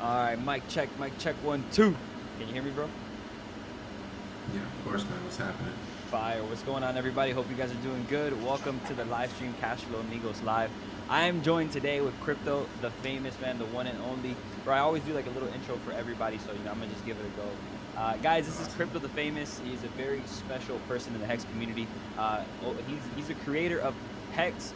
All right, mic check, 1, 2. Can you hear me, bro? Yeah, of course, man. What's happening? Fire. What's going on, everybody? Hope you guys are doing good. Welcome to the live stream Cash Flow Amigos Live. I am joined today with Crypto, the famous man, the one and only. Bro, I always do like a little intro for everybody, so I'm gonna just give it a go. Guys, this is Awesome. Crypto, the famous. He's a very special person in the Hex community. He's a creator of Hex.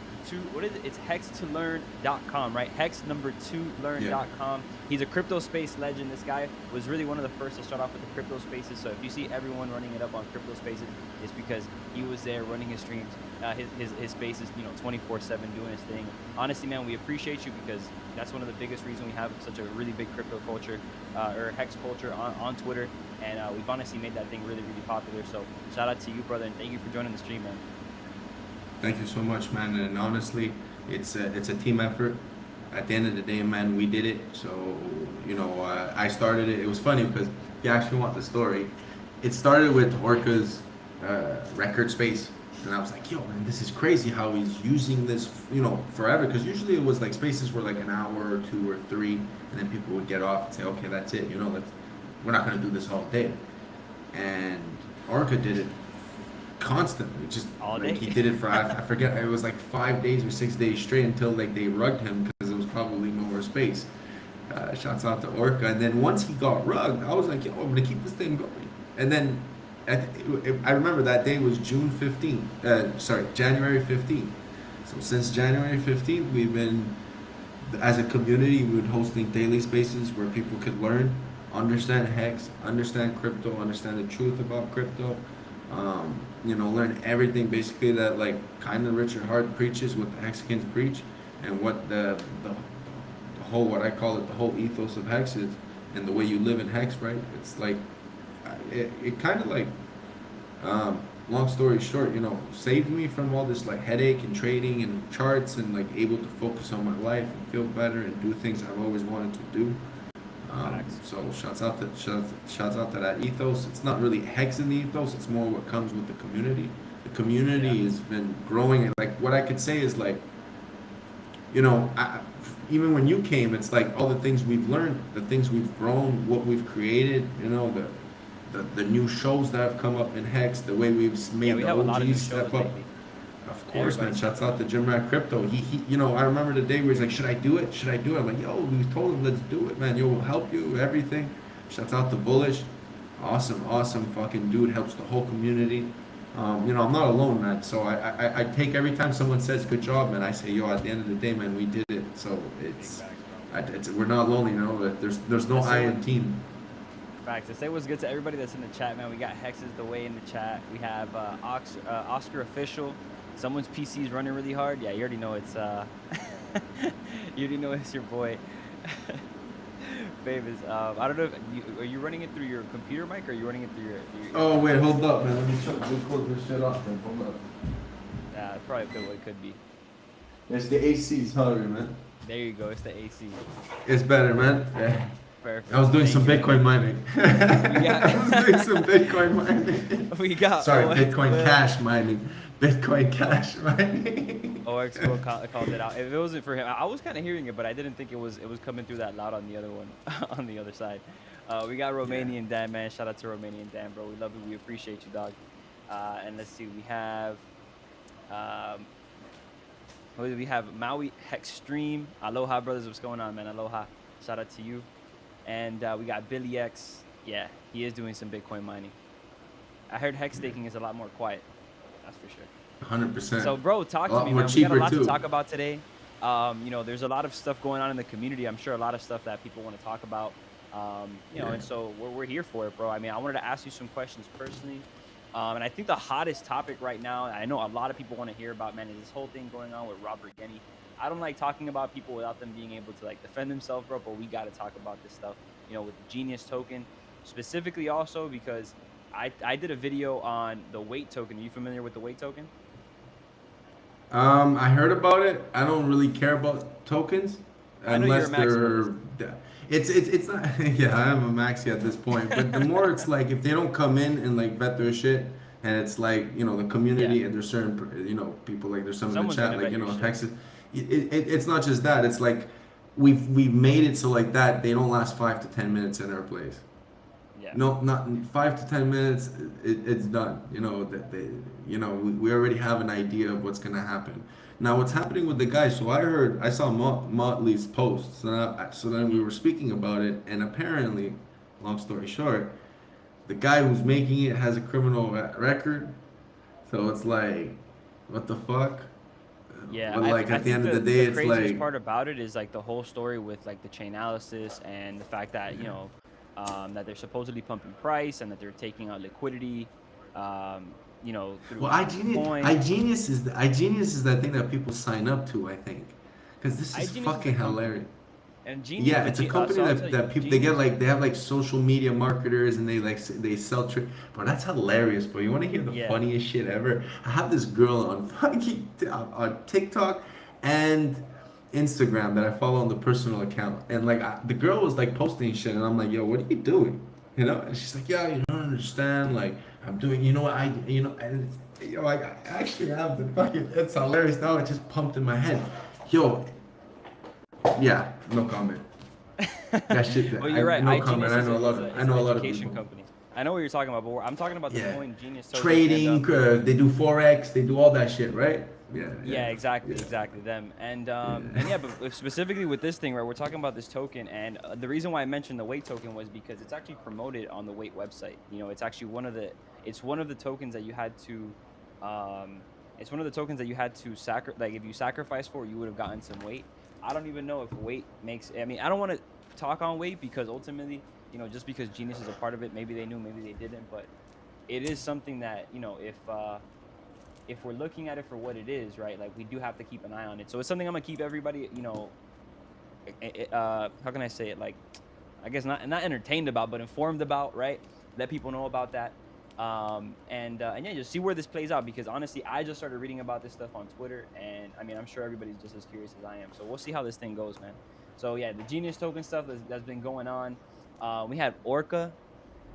What is it? It's hex2learn.com, right? Hex number 2learn.com. Yeah. He's a crypto space legend. This guy was really one of the first to start off with the crypto spaces. So if you see everyone running it up on crypto spaces, it's because he was there running his streams, his spaces, 24/7 doing his thing. Honestly, man, we appreciate you because that's one of the biggest reasons we have such a really big crypto culture or hex culture on Twitter. And we've honestly made that thing really, really popular. So shout out to you, brother, and thank you for joining the stream, man. Thank you so much, man. And honestly, it's a team effort. At the end of the day, man, we did it. So, I started it. It was funny because if you actually want the story, it started with Orca's record space. And I was like, yo, man, this is crazy how he's using this, forever. Because usually it was like spaces were like an hour or 2 or 3. And then people would get off and say, okay, that's it. We're not going to do this all day. And Orca did it constantly, just All like day. he did it for I forget, it was like 5 days or 6 days straight until like they rugged him because there was probably no more space. Shouts out to Orca. And then once he got rugged, I was like, yo, I'm gonna keep this thing going. And then I remember that day was January 15th. So since January 15th, we've been, as a community, we've been hosting daily spaces where people could learn, understand Hex, understand crypto, understand the truth about crypto. Learn everything basically that like kind of Richard Hart preaches, what the Hexicans preach, and what the whole, what I call it, the whole ethos of Hex is, and the way you live in Hex, right? It's like it kind of like long story short, saved me from all this like headache and trading and charts, and like able to focus on my life and feel better and do things I've always wanted to do. So shouts out to that ethos. It's not really Hex in the ethos. It's more what comes with the community. The community has been growing. Like what I could say is like, even when you came, it's like all the things we've learned, the things we've grown, what we've created. The new shows that have come up in Hex, the way we've made We the have a lot of new OGs step shows up. lately. Of course, man. Shouts out to Jim Rat Crypto. I remember the day where he's like, should I do it? Should I do it? I'm like, yo, we told him, let's do it, man. Yo, we'll help you, everything. Shouts out to Bullish. Awesome fucking dude. Helps the whole community. I'm not alone, man. So I take every time someone says, good job, man, I say, yo, at the end of the day, man, we did it. So we're not lonely, there's no I in team. Facts. To say what's good to everybody that's in the chat, man. We got Hex's the way in the chat. We have Oscar Official. Someone's PC is running really hard. Yeah, you already know it's you already know it's your boy. Famous. I don't know if are you running it through your computer mic or are you running it through your Oh wait, hold up, man. Let me close this shit off, man. Hold up. Yeah, probably what it could be. It's the AC, sorry, man. There you go. It's the AC. It's better, man. Yeah. Perfect. I was doing some Bitcoin mining. I was doing some Bitcoin mining. We got Bitcoin Cash mining. Bitcoin Cash mining. OX called it out. If it wasn't for him, I was kind of hearing it, but I didn't think it was coming through that loud on the other one, on the other side. We got Romanian Dan, man. Shout out to Romanian Dan, bro. We love you. We appreciate you, dog. And let's see, we have Maui Hex Stream. Aloha, brothers. What's going on, man? Aloha. Shout out to you. And we got Billy X. Yeah, he is doing some Bitcoin mining. I heard Hex staking is a lot more quiet. That's for sure. 100%. So, bro, talk to me, man. We got a lot to talk about today. There's a lot of stuff going on in the community. I'm sure a lot of stuff that people want to talk about. And so we're here for it, bro. I mean, I wanted to ask you some questions personally. And I think the hottest topic right now, I know a lot of people want to hear about, man, is this whole thing going on with Robert Genny. I don't like talking about people without them being able to like defend themselves, bro, but we got to talk about this stuff, with the Genius token specifically also because I did a video on the weight token. Are you familiar with the weight token? I heard about it. I don't really care about tokens unless they're. It's not. Yeah, I am a maxi at this point. But the more it's like if they don't come in and like vet their shit, and it's like the community and there's certain people like there's some in the chat like if Hex, it's not just that. It's like we've made it so like that they don't last 5 to 10 minutes in our place. Yeah. No, not 5 to 10 minutes. It's done. You know that they, you know, we already have an idea of what's gonna happen. Now, what's happening with the guy? So I saw Motley's post. So then we Hmm. were speaking about it, and apparently, long story short, the guy who's making it has a criminal record. So it's like, what the fuck? Yeah, But like I at the think end of the the day, it's craziest like, part about it is like the whole story with like the chain analysis and the fact that that they're supposedly pumping price and that they're taking out liquidity, well, through coins. iGenius is that thing that people sign up to. I think, because this is iGenius is a fucking hilarious. company, and Genius, Yeah, it's a company so I'll tell you, that people they get Genius. like they have like social media marketers and they sell bro, that's hilarious, bro. You want to hear the Yeah, funniest shit ever? I have this girl on fucking on TikTok and Instagram that I follow on the personal account, and like the girl was like posting shit, and I'm like, yo, what are you doing? You know? And she's like, yeah, you don't understand. Like I'm doing, you know what and like I actually have the fucking. It's hilarious. Now it just pumped in my head. Yo, yeah, no comment. That shit. well, you're right. No comment. iGenius I is an know a lot of education people. company. I know what you're talking about, but I'm talking about the Yeah, coin Genius token, and trading. They do forex. They do all that shit, right? Yeah, yeah, yeah, exactly them, and yeah. yeah, but specifically with this thing, right? We're talking about this token, and the reason why I mentioned the Wait token was because it's actually promoted on the Wait website. It's actually one of the tokens that you had to, it's one of the tokens that you had to like if you sacrifice for, you would have gotten some Wait. I don't even know if Wait makes. I mean, I don't want to talk on Wait because ultimately, just because Genius is a part of it, maybe they knew, maybe they didn't, but it is something that if we're looking at it for what it is, right? Like we do have to keep an eye on it. So it's something I'm gonna keep everybody, how can I say it? Like, I guess not entertained about, but informed about, right? Let people know about that. And yeah, just see where this plays out because honestly, I just started reading about this stuff on Twitter, and I mean, I'm sure everybody's just as curious as I am. So we'll see how this thing goes, man. So yeah, the Genius token stuff that's been going on. We had Orca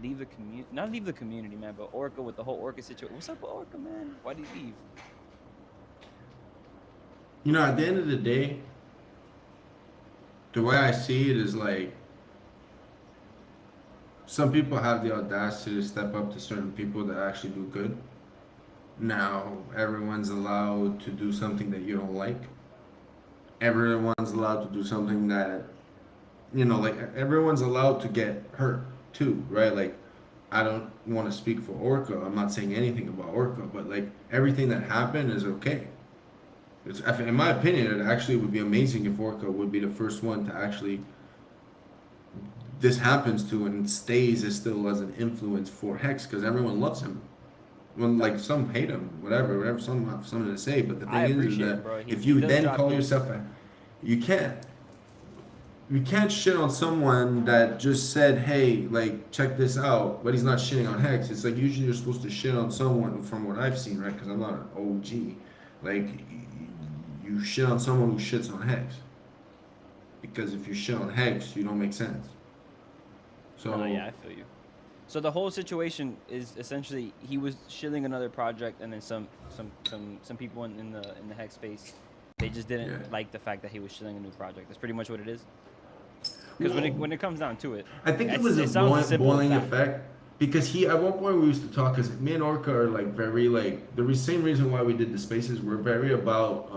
leave the community, not leave the community, man, but Orca with the whole Orca situation. What's up with Orca, man? Why did he leave? You know, at the end of the day, the way I see it is like some people have the audacity to step up to certain people that actually do good. Now, everyone's allowed to do something that you don't like. Everyone's allowed to do something that, like everyone's allowed to get hurt too, right? Like, I don't want to speak for Orca. I'm not saying anything about Orca, but like everything that happened is okay. In my opinion, it actually would be amazing if Orca would be the first one to actually this happens to and stays as still as an influence for Hex because everyone loves him. When like some hate him, whatever, some have something to say. But the I thing is appreciate that him, bro. if He you does then drop call heat. yourself you can't shit on someone that just said, hey, like check this out, but he's not shitting on Hex. It's like usually you're supposed to shit on someone from what I've seen, right? Because I'm not an OG. Like you shit on someone who shits on Hex. Because if you shit on Hex, you don't make sense. So No, yeah, I feel you. So the whole situation is essentially he was shilling another project, and then some people in the Hex space, they just didn't yeah. like the fact that he was shilling a new project. That's pretty much what it is. Because Well, when it comes down to it, I think it was it a sounds simple boiling as that. effect because at one point we used to talk because me and Orca are like very like the same reason why we did the spaces. We're very about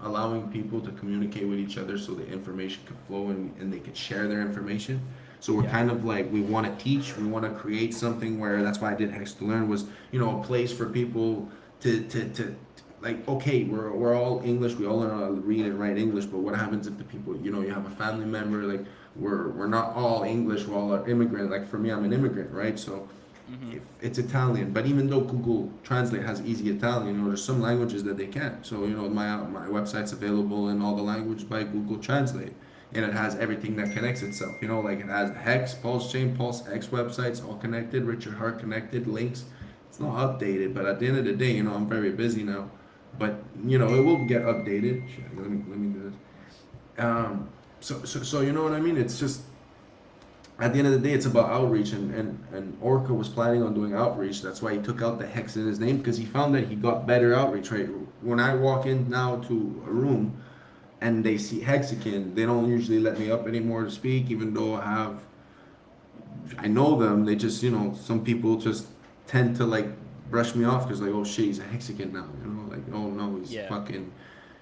allowing people to communicate with each other so the information could flow and they could share their information. So we're Yeah. kind of like we want to teach, we want to create something where that's why I did Hex to Learn was a place for people to like okay we're all English, we all know how to read and write English, but what happens if the people you have a family member like we're not all English, we're all immigrant. Like for me, I'm an immigrant, right? So Mm-hmm. if it's Italian, but even though Google Translate has easy Italian, there's some languages that they can't. So my website's available in all the language by Google Translate, and it has everything that connects itself. Like it has the Hex, Pulse Chain, Pulse X websites all connected, Richard Hart connected, links. It's not updated, but at the end of the day, I'm very busy now. But it will get updated. Shit, let me do this. So you know what I mean? It's just at the end of the day, it's about outreach, and Orca was planning on doing outreach. That's why he took out the Hex in his name because he found that he got better outreach. Right? When I walk in now to a room, and they see Hexagon, they don't usually let me up anymore to speak, even though I know them. They just, you know, some people just tend to like brush me off because like, oh shit, he's a Hexagon now, you know, like, oh no, Yeah.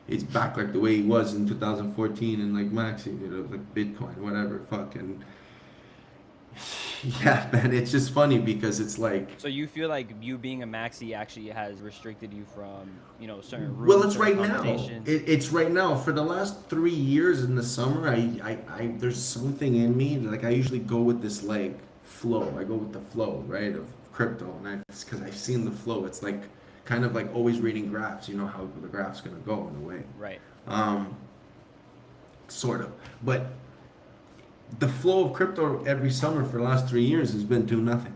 he's back like the way he was in 2014 and like Maxi, you know, like Bitcoin, whatever, fucking. Yeah, man, it's just funny because it's like, So you feel like you being a maxi actually has restricted you from, you know, certain well, rooms, it's certain right now. conversations? It's right now. For the last 3 years in the summer, there's something in me. Like I usually go with this like flow. I go with the flow, right, of crypto, and it's because I've seen the flow. It's like kind of like always reading graphs. You know how the graph's gonna go in a way. Right. Um, sort of. But the flow of crypto every summer for the last 3 years has been do nothing.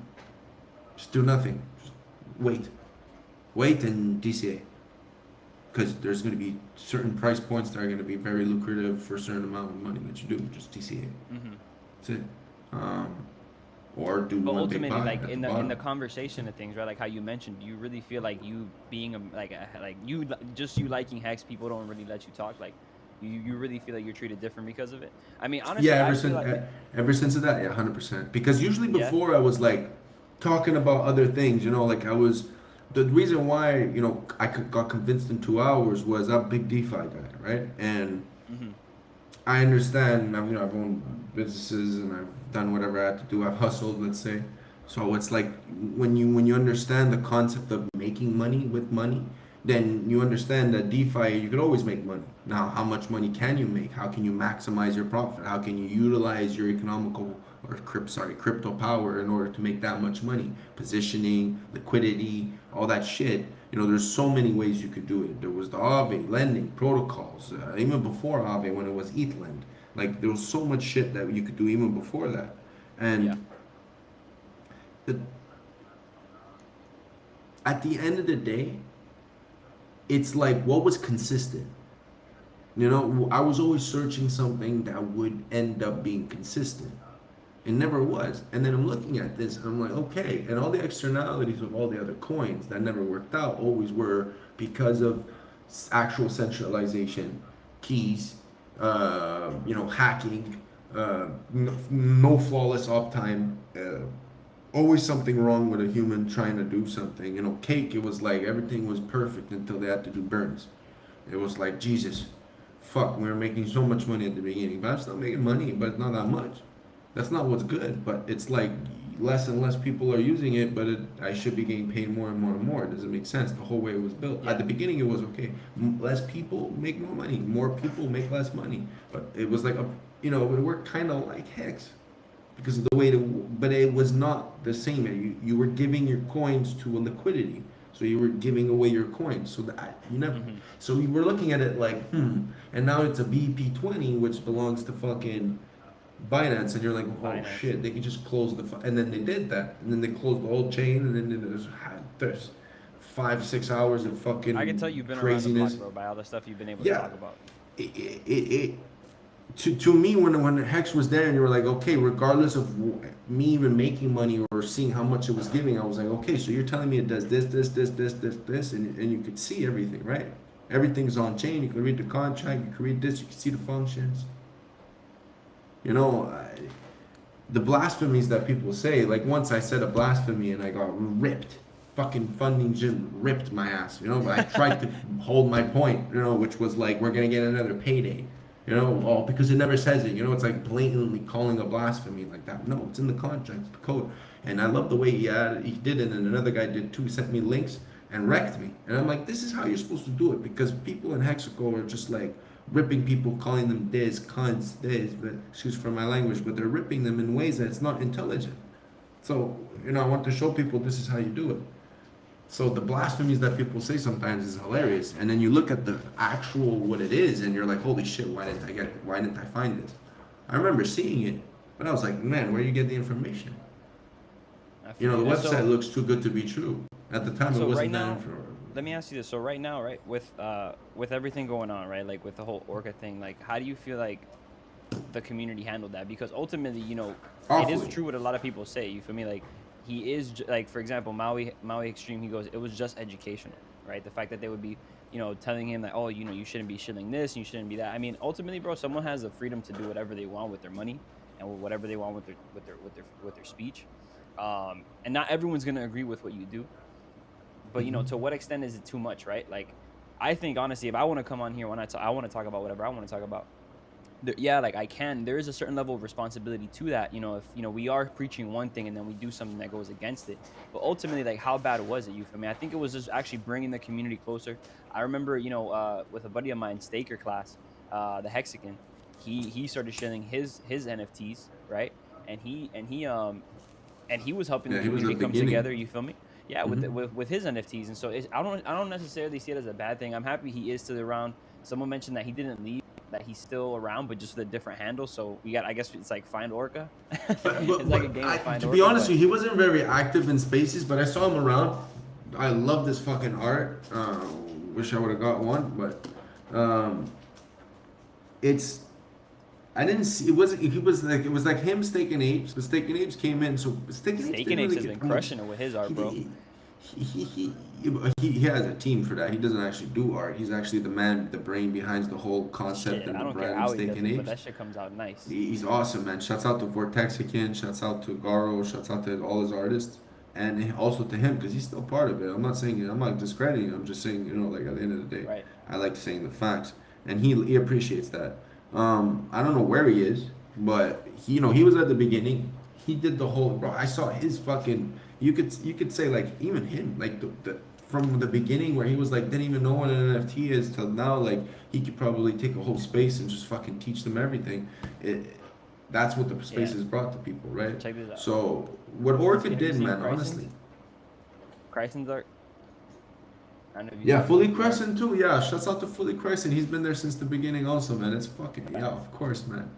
Just do nothing. Just wait, and DCA. Because there's going to be certain price points that are going to be very lucrative for a certain amount of money that you do. Just DCA. Mm-hmm. That's it. Or do But one big ultimately, buy like at in the the bottom. conversation of things, right? Like how you mentioned, do you really feel like you being like you just you liking Hex, people don't really let you talk? Like you really feel like you're treated different because of it? I mean, Yeah, honestly, I feel like ever since of that, yeah, 100%. Because usually yeah. before I was like talking about other things, you know, like I was. The reason why, you know, got convinced in 2 hours was I'm a big DeFi guy, right? And Mm-hmm. I understand. You know, I've owned businesses and I've done whatever I had to do. I've hustled, let's say. So it's like when you understand the concept of making money with money, then you understand that DeFi you could always make money. Now, how much money can you make? How can you maximize your profit? How can you utilize your crypto power in order to make that much money? Positioning, liquidity, all that shit. You know, there's so many ways you could do it. There was the Aave lending protocols, even before Aave when it was ETHLend. Like there was so much shit that you could do even before that, Yeah. and the, at the end of the day, it's like what was consistent. You know, I was always searching something that would end up being consistent. It never was. And then I'm looking at this and I'm like, okay. And all the externalities of all the other coins that never worked out always were because of actual centralization, keys, you know, hacking, no flawless uptime, always something wrong with a human trying to do something. You know, Cake, it was like everything was perfect until they had to do burns. It was like, Jesus, fuck, we were making so much money at the beginning, but I'm still making money, but not that much. That's not what's good, but it's like less and less people are using it, but I should be getting paid more and more and more. Does it make sense? The whole way it was built. At Yeah. the beginning, it was okay. Less people make more money. More people make less money. But it was like you know, it worked kind of like Hex because of the way but it was not the same. You were giving your coins to a liquidity. So you were giving away your coins. So that you never. Mm-hmm. So you were looking at it like, and now it's a BP20, which belongs to fucking Binance, and you're like, oh Binance. shit, they could just close and then they did that, and then they closed the whole chain, and then there's 5-6 hours of I can tell fucking you've been around the block, craziness. bro, by all the stuff you've been able to Yeah, talk about. it to me when Hex was there, and you were like, okay, regardless of me even making money or seeing how much it was giving, I was like, okay, so you're telling me it does this, and you could see everything, right? Everything's on chain. You can read the contract. You can read this. You can see the functions. You know, the blasphemies that people say, like once I said a blasphemy and I got ripped. Fucking funding gym ripped my ass, you know, but I tried to hold my point, you know, which was like, we're going to get another payday, you know, all because it never says it, you know, it's like blatantly calling a blasphemy like that. No, it's in the contract, it's the code. And I love the way he did it, and another guy did too, sent me links and wrecked me. And I'm like, this is how you're supposed to do it, because people in Hexaco are just like, ripping people, calling them this, cunts, this, but excuse for my language, but they're ripping them in ways that it's not intelligent. So, you know, I want to show people this is how you do it. So the blasphemies that people say sometimes is hilarious, and then you look at the actual what it is, and you're like, holy shit, why didn't I get it? Why didn't I find this? I remember seeing it, but I was like, man, where do you get the information? You know, the website looks too good to be true. At the time, it wasn't that information. Let me ask you this. So right now, right, with everything going on, right, like with the whole Orca thing, like how do you feel like the community handled that? Because ultimately, you know, Awfully. it is true what a lot of people say. You feel me? Like he is like, for example, Maui Extreme. He goes, it was just educational, right? The fact that they would be, telling him that, oh, you shouldn't be shilling this, and you shouldn't be that. I mean, ultimately, bro, someone has the freedom to do whatever they want with their money and whatever they want with their speech. And not everyone's gonna agree with what you do, but to what extent is it too much, right? Like, I think honestly, if I want to come on here when I want to talk about whatever I want to talk about, like I can. There is a certain level of responsibility to that. If we are preaching one thing and then we do something that goes against it, but ultimately, like, how bad was it? You feel me? I think it was just actually bringing the community closer. I remember, with a buddy of mine, Staker class, the Hexagon, he started sharing his NFTs, right? And he was helping the community come together. You feel me? Yeah, with his NFTs, and so I don't necessarily see it as a bad thing. I'm happy he is still around. Someone mentioned that he didn't leave, that he's still around, but just with a different handle. So we got, I guess it's like Find Orca. It's like a game of Find Orca. To be honest with you, he wasn't very active in spaces, but I saw him around. I love this fucking art. Wish I would have got one, but it's. I didn't see. It was like him, Steak and Apes. But Steak and Apes came in, so Steak and Apes has been crushing it with his art, bro. He has a team for that. He doesn't actually do art. He's actually the brain behind the whole concept and the brand of Steak and Apes. But that shit comes out nice. He's awesome, man. Shouts out to Vortexican. Shouts out to Garo. Shouts out to all his artists, and also to him because he's still part of it. I'm not discrediting. I'm just saying, like at the end of the day, right. I like saying the facts, and he appreciates that. I don't know where he is, but he was at the beginning. He did the whole, bro. I saw his fucking. You could say like even him, like the from the beginning where he was like didn't even know what an NFT is till now, like he could probably take a whole space and just fucking teach them everything. That's what the space has brought to people, right? Check this out. So what Orca did, man, honestly. Crescent's art. Yeah, Fully Crescent too. Yeah, shouts out to Fully Crescent. He's been there since the beginning, also, man. It's fucking of course, man.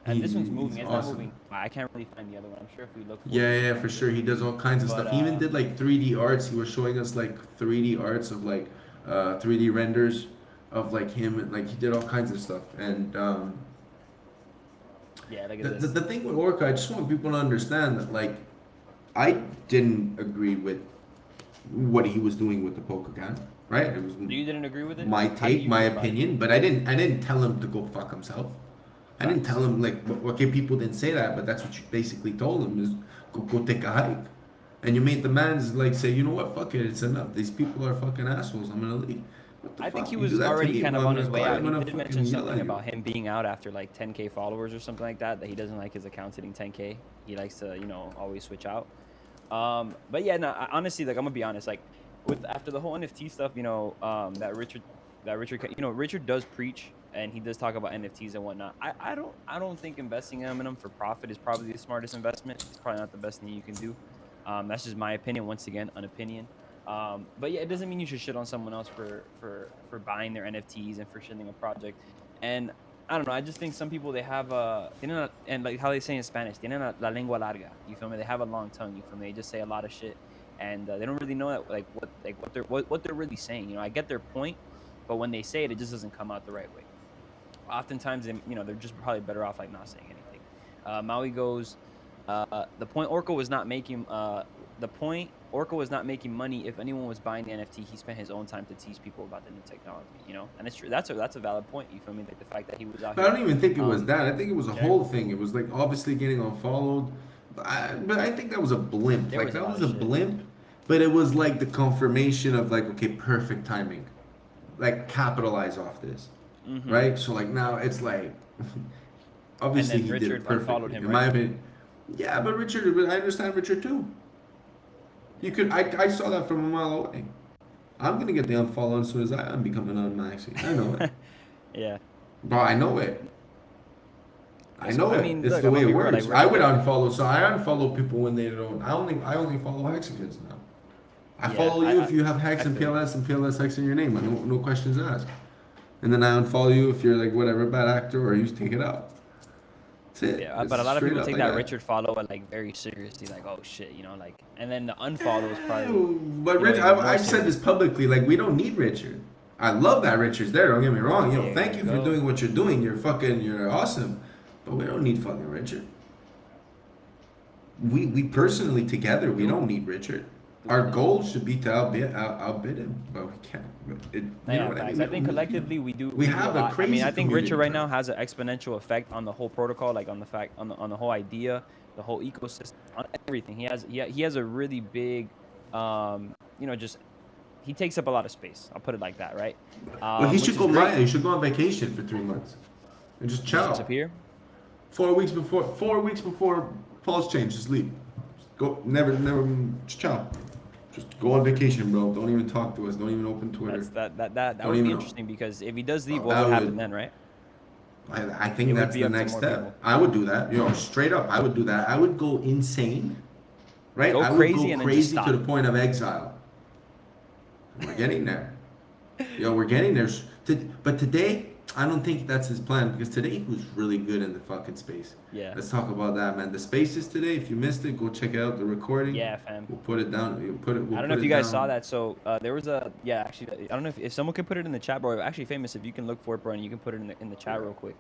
And this one's moving. It's awesome. Not moving. I can't really find the other one. I'm sure if we look. Yeah, for sure. He does all kinds of stuff. He even did like 3D arts. He was showing us like 3D arts of like 3D renders of like him, and like he did all kinds of stuff. And yeah, look at this. The thing with Orca, I just want people to understand that like I didn't agree with what he was doing with the PulseCon, right? It was you didn't agree with it? My take, my opinion, but I didn't tell him to go fuck himself. I didn't tell him like, okay, people didn't say that, but that's what you basically told him is go take a hike, and you made the man's like say, you know what, fuck it, it's enough. These people are fucking assholes. I'm gonna leave. I think he was already kind of on his way out. He did mention something about him being out after like 10K followers or something like that. That he doesn't like his accounts hitting 10K. He likes to always switch out. But yeah, no, honestly, like I'm gonna be honest, like after the whole NFT stuff, that Richard does preach and he does talk about NFTs and whatnot. I don't think investing in them for profit is probably the smartest investment. It's probably not the best thing you can do. That's just my opinion. Once again, an opinion. But yeah, it doesn't mean you should shit on someone else for buying their NFTs and for shitting a project. And I don't know. I just think some people, they have and like how they say in Spanish, tienen la lengua larga. You feel me? They have a long tongue. You feel me? They just say a lot of shit, and they don't really know that, what they're really saying. I get their point, but when they say it, it just doesn't come out the right way. Oftentimes, they're just probably better off like not saying anything. Maui goes, the point Orca was not making. Orca was not making money. If anyone was buying the NFT, he spent his own time to teach people about the new technology, and it's true. That's a valid point. You feel me? Like the fact that he was out here. I don't even think it was that. I think it was a whole thing. It was like obviously getting unfollowed, but I think that was a blimp. That was a blimp, but it was like the confirmation of like, okay, perfect timing, like capitalize off this, right? So like now it's like, obviously he did it perfectly. In my opinion, yeah, but Richard, I understand Richard too. You could. I saw that from a mile away. I'm gonna get the unfollow as soon as I'm becoming unmaxing. I know it. Yeah. Bro, I know it. I know it. It's look, the way it works. I would unfollow. So I unfollow people when they don't. I only follow Hexagons now. I follow you if you have Hex and PLS Hex in your name. No questions asked. And then I unfollow you if you're like whatever bad actor or you take it out. Yeah, but a lot of people take that Richard follow like very seriously, like oh shit, and then the unfollow is probably. But Rich, I've said this publicly, like we don't need Richard. I love that Richard's there. Don't get me wrong. Thank you for doing what you're doing. You're awesome, but we don't need fucking Richard. we personally together, we don't need Richard. Our No. goal should be to outbid him, but we can't. You know what Facts. I I think collectively we do. We do have a a lot. I crazy mean, I think Richard community, right man. now has an exponential effect on the whole protocol, like on the fact, on the whole idea, the whole ecosystem, on everything. He has a really big, you know, just he takes up a lot of space. I'll put it like that, right? Well, he Which should is go great. Maya. He should go on vacation for 3 months and just Just chill. disappear. 4 weeks before. 4 weeks before Paul's change, just leave. Just go. Never. Just chill. Just go on vacation, bro. Don't even talk to us. Don't even open Twitter. That would be interesting because if he does leave, what That would happen would- then, right? I think It would that's be the up to next more step. people. I would do that. You know, straight up, I would do that. I would go insane. Right? Go I would crazy go and then just crazy to stop. the point of exile. We're getting there. We're getting there. But today, I don't think that's his plan because today he was really good in the fucking space. Yeah. Let's talk about that, man. The spaces today, if you missed it, go check out the recording. Yeah, fam. We'll put it down. We'll I don't know if you guys saw that. So there was actually, I don't know if someone could put it in the chat, bro. Actually, famous, if you can look for it, bro, and you can put it in the chat real quick.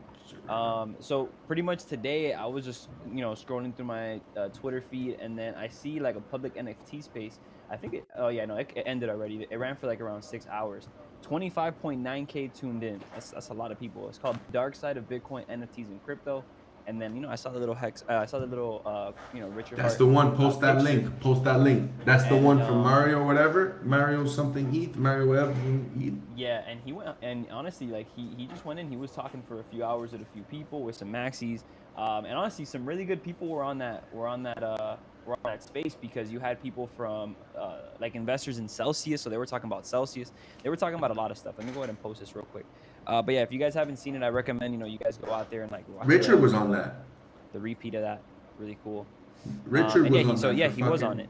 So pretty much today, I was just scrolling through my Twitter feed, and then I see like a public NFT space. I think it. Oh yeah, no, it ended already. It ran for like around 6 hours. 25.9K tuned in. That's a lot of people. It's called Dark Side of Bitcoin, NFTs, and Crypto. And then I saw the little Hex. I saw the little Richard. That's Hart, the one. Post that picture. link. Post that link. That's the And, one from Mario whatever. Mario something ETH. Mario ETH. Yeah, and he went, and honestly, like he just went in. He was talking for a few hours with a few people with some maxis, and honestly, some really good people were on that space because you had people from like investors in Celsius, so they were talking about Celsius. They were talking about a lot of stuff. Let me go ahead and post this real quick. But yeah, if you guys haven't seen it, I recommend you guys go out there and like watch Richard was on that. The repeat of that, really cool. Richard was on that. So yeah, he was on it.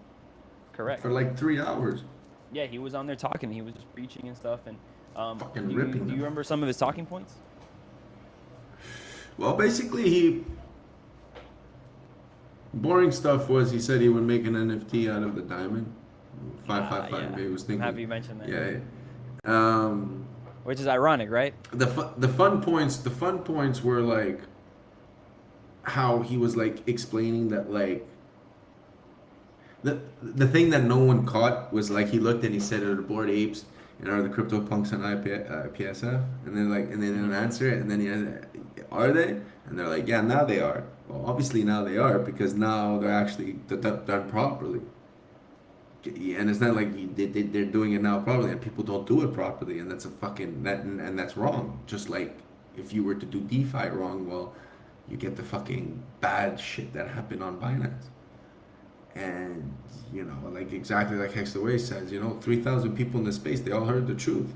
Correct. For like 3 hours. Yeah, he was on there talking. He was just preaching and stuff. And Fucking do ripping you remember some of his talking points? Well, basically, boring stuff was he said he would make an NFT out of the diamond. 555. Yeah. He was thinking. I'm happy you mentioned that. Yeah. Which is ironic, right? The fun points were like how he was like explaining that like the thing that no one caught was like he looked and he said, "Are the Bored Apes and are the CryptoPunks on PSF?" And then they didn't answer it, and then he had, "Are they?" And they're like, "Yeah, now they are." Well, obviously now they are because now they're actually done properly. And it's not like they're doing it now properly, and people don't do it properly, and that's and that's wrong. Just like if you were to do DeFi wrong, well, you get the fucking bad shit that happened on Binance. And like exactly like Hex the Way says, 3,000 people in the space, they all heard the truth.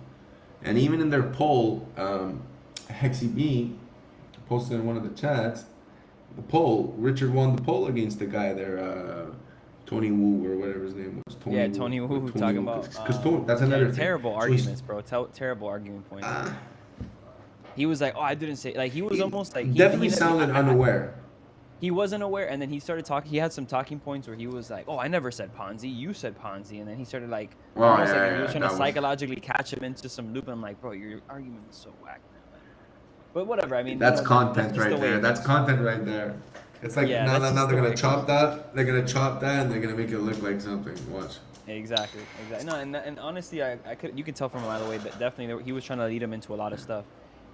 And even in their poll, HexEB posted in one of the chats, Richard won the poll against the guy there, Tony Wu or whatever his name was. Tony Wu talking about. Because that's another thing. Terrible arguments, bro. Terrible argument points. He was like, "Oh, I didn't say." Like he was almost like definitely sounded unaware. He wasn't aware, and then he started talking. He had some talking points where he was like, "Oh, I never said Ponzi. You said Ponzi," and then he started like, he was trying to psychologically catch him into some loop. And I'm like, "Bro, your argument is so whack, man." But whatever. I mean, that's content right there. That's content right there. It's like now they're gonna chop that. They're gonna chop that, and they're gonna make it look like something. Watch. Exactly. No, and honestly, you can tell from him by the way that definitely he was trying to lead him into a lot of stuff,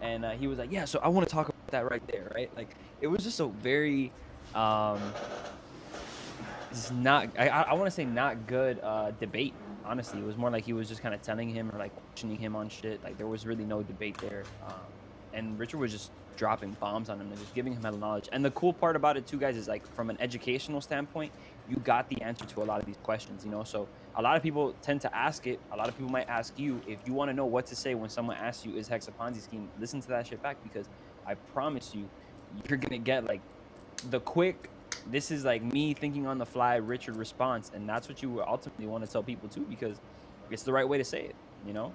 and he was like, "Yeah, so I want to talk about that right there, right?" Like it was just a very, it's not. I want to say not good debate. Honestly, it was more like he was just kind of telling him or like questioning him on shit. Like there was really no debate there, and Richard was just dropping bombs on him and just giving him hella knowledge. And the cool part about it too, guys, is like from an educational standpoint, you got the answer to a lot of these questions, So a lot of people tend to ask it. A lot of people might ask you if you want to know what to say when someone asks you, "Is Hex a Ponzi scheme?" Listen to that shit back because I promise you, you're gonna get like the quick. This is like me thinking on the fly, Richard response, and that's what you ultimately want to tell people too because it's the right way to say it. Let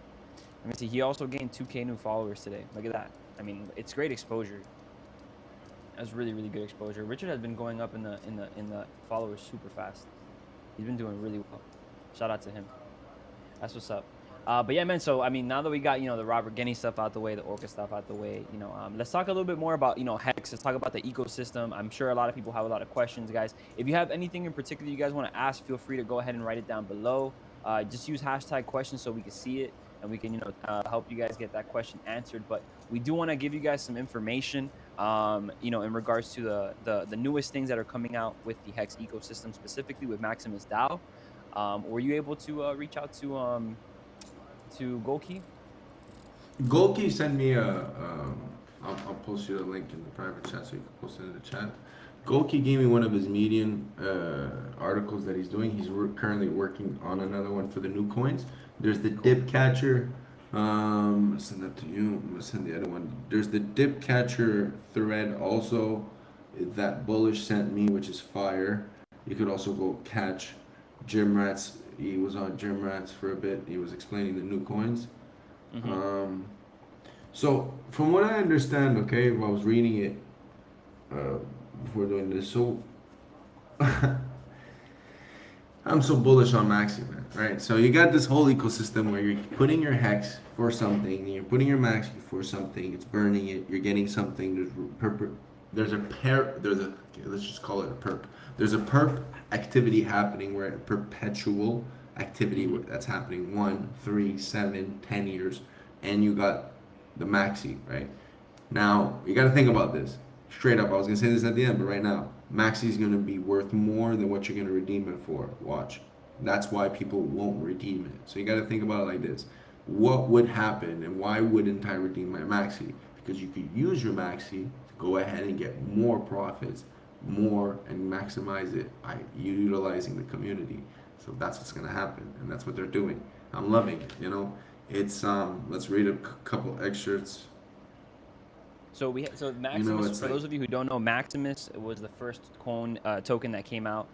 me see. He also gained 2K new followers today. Look at that. I mean, it's great exposure. That's really, really good exposure. Richard has been going up in the followers super fast. He's been doing really well. Shout out to him. That's what's up. But yeah, man. So I mean, now that we got the Robert Guinea stuff out the way, the Orca stuff out the way, let's talk a little bit more about Hex. Let's talk about the ecosystem. I'm sure a lot of people have a lot of questions, guys. If you have anything in particular you guys want to ask, feel free to go ahead and write it down below. Just use hashtag questions so we can see it and we can help you guys get that question answered. But we do want to give you guys some information, in regards to the newest things that are coming out with the Hex ecosystem, specifically with Maximus DAO. Were you able to reach out to Golkey? Golkey sent me I'll post you the link in the private chat so you can post it in the chat. Golkey gave me one of his Medium articles that he's doing. He's currently working on another one for the new coins. There's the dip catcher. I'm gonna send that to you. I'm gonna send the other one. There's the dip catcher thread also that Bullish sent me, which is fire. You could also go catch Jim Rats. He was on Jim Rats for a bit. He was explaining the new coins. So from what I understand, okay, if I was reading it before doing this, so I'm so bullish on Maxi, man, right? So you got this whole ecosystem where you're putting your hex for something, you're putting your Maxi for something, it's burning it, you're getting something. Let's just call it a perp. There's a perp activity happening where perpetual activity that's happening 1, 3, 7, 10 years, and you got the Maxi, right? Now you got to think about this straight up. I was gonna say this at the end, but right now, Maxi is gonna be worth more than what you're gonna redeem it for. Watch. That's why people won't redeem it. So you got to think about it like this: what would happen, and why wouldn't I redeem my Maxi? Because you could use your Maxi to go ahead and get more profits, more, and maximize it by utilizing the community. So that's what's gonna happen, and that's what they're doing. I'm loving it. It's let's read a couple excerpts. So Maximus, for those of you who don't know, Maximus was the first token that came out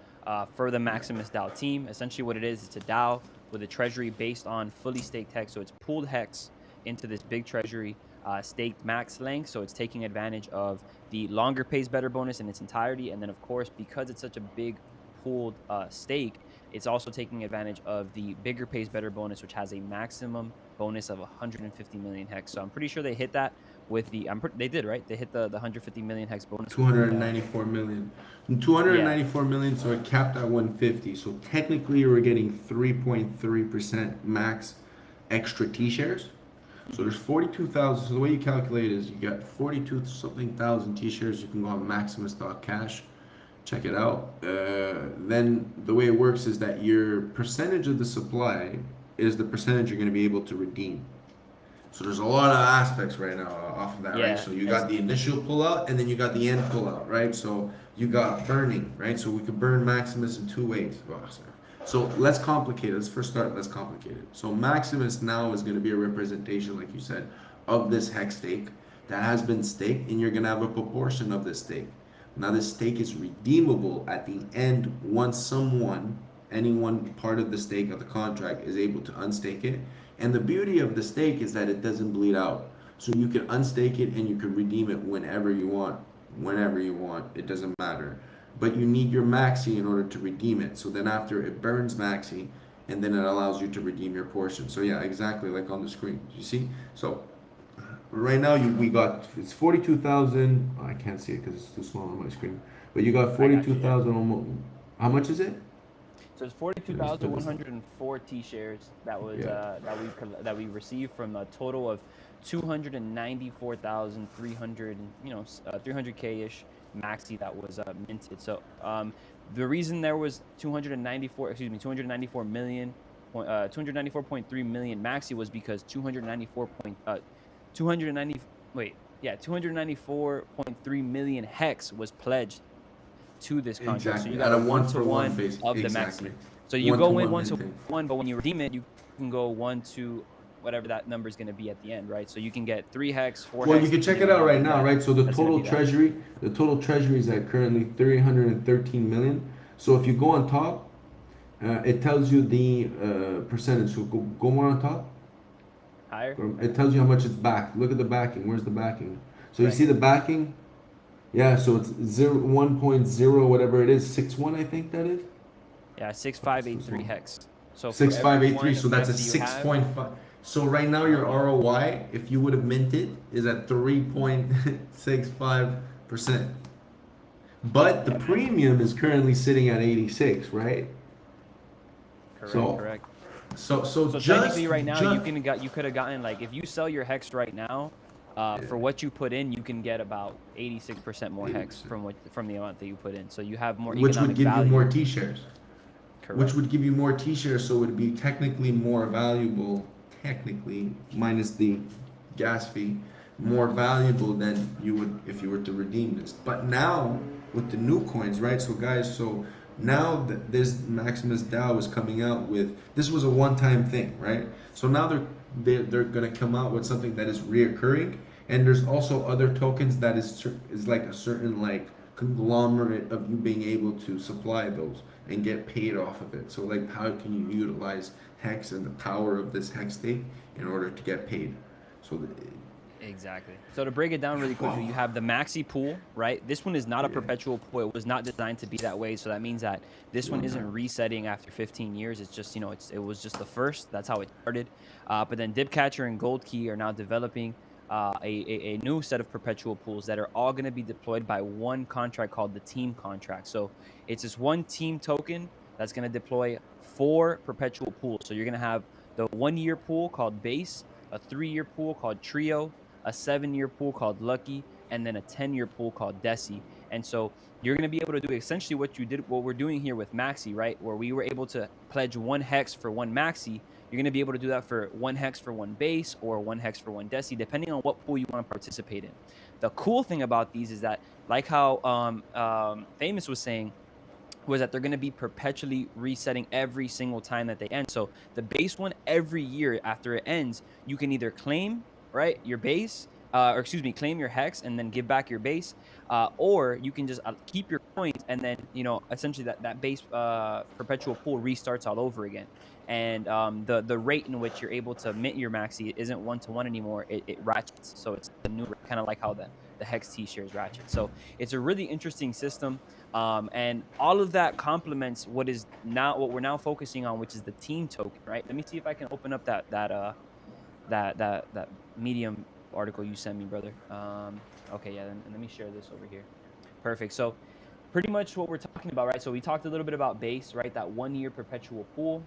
for the Maximus DAO team. Essentially what it is, it's a DAO with a treasury based on fully staked hex. So it's pooled hex into this big treasury, staked max length. So it's taking advantage of the longer pays better bonus in its entirety. And then of course, because it's such a big pooled stake, it's also taking advantage of the bigger pays better bonus, which has a maximum bonus of 150 million hex. So I'm pretty sure they hit that with they did, right? They hit the 150 million hex bonus. 294 million. 294 million, so it capped at 150. So technically we're getting 3.3% max extra T-shares. So there's 42,000. So the way you calculate is you got 42 something thousand T-shares. You can go on maximus.cash. Check it out. Then the way it works is that your percentage of the supply is the percentage you're going to be able to redeem. So there's a lot of aspects right now off of that, right? So you got the initial pullout, and then you got the end pullout, right? So you got burning, right? So we could burn Maximus in two ways. So let's complicate it. Let's first start. Let's complicate it. So Maximus now is going to be a representation, like you said, of this hex stake that has been staked, and you're going to have a proportion of this stake. Now this stake is redeemable at the end once any one part of the stake of the contract is able to unstake it. And the beauty of the stake is that it doesn't bleed out. So you can unstake it and you can redeem it whenever you want. It doesn't matter. But you need your Maxi in order to redeem it. So then after it burns Maxi, and then it allows you to redeem your portion. So yeah, exactly like on the screen. You see? So right now it's 42,000. I can't see it because it's too small on my screen. But you got 42,000 almost. How much is it? So it's 42,104 T-shares that was that we received from a total of 294,300, 300K-ish Maxi that was minted. So the reason there was 294.3 million Maxi was because 294.3 million hex was pledged to this contract. Exactly. So you got a 1-to-1 of the Maxi. So you go in 1-to-1, but when you redeem it, you can go 1 to whatever that number is going to be at the end, right? So you can get 3 hex, 4 hex. Well, you can check it out right now, right? So the total treasury is at currently 313 million. So if you go on top, it tells you the percentage. So go more on top. Higher. It tells you how much it's backed. Look at the backing. Where's the backing? So you see the backing. Yeah, so it's 1.0 whatever it is, 61 I think that is. Yeah, 6583 hex. So for every 6583. one So that's a maxi you have, 6.5. So right now your ROI, if you would have minted, is at 3.65%. But the yeah, premium is currently sitting at 86, right? correct, So correct. so So just technically, right now just you could have gotten, like, if you sell your hex right now, yeah, for what you put in, you can get about 86% more hex 80%. from the amount that you put in. So you have more Which would economic give you more value. T-shares. Which Correct. would give you more T-shares, so it would be technically more valuable, technically minus the gas fee, more valuable than you would if you were to redeem this. But now with the new coins, right? So guys, so now that this Maximus DAO is coming out with, this was a one-time thing, right? So now they're gonna come out with something that is reoccurring, and there's also other tokens that is like a certain like conglomerate of you being able to supply those and get paid off of it. So like, how can you utilize Hex and the power of this Hex stake in order to get paid? So Exactly. So to break it down really quickly, you have the maxi pool, right? This one is not a yeah, perpetual pool. It was not designed to be that way. So that means that this one one isn't time. resetting after 15 years. It's just, it was just the first. That's how it started. But then Dipcatcher and Gold Key are now developing a new set of perpetual pools that are all going to be deployed by one contract called the team contract. So it's this one team token that's going to deploy 4 perpetual pools. So you're going to have the 1-year pool called Base, a 3-year pool called Trio, a 7-year pool called Lucky, and then a 10-year pool called Desi. And so you're going to be able to do essentially what we're doing here with Maxi, right? Where we were able to pledge 1 hex for 1 Maxi. You're going to be able to do that for 1 hex for 1 base or 1 hex for 1 Desi, depending on what pool you want to participate in. The cool thing about these is that, like how Famous was saying, was that they're going to be perpetually resetting every single time that they end. So the base one, every year after it ends, you can either claim, right, your base, or excuse me, claim your hex and then give back your base, or you can just keep your coins and then, essentially that base perpetual pool restarts all over again. And the rate in which you're able to mint your maxi isn't 1-to-1 anymore. It ratchets. So it's a new, kind of like how the hex T-shares ratchet. So it's a really interesting system. And all of that complements what we're now focusing on, which is the team token, right? Let me see if I can open up that Medium article you sent me, brother. Okay, yeah, and let me share this over here. Perfect. So pretty much what we're talking about, right? So we talked a little bit about base, right? That 1-year perpetual pool,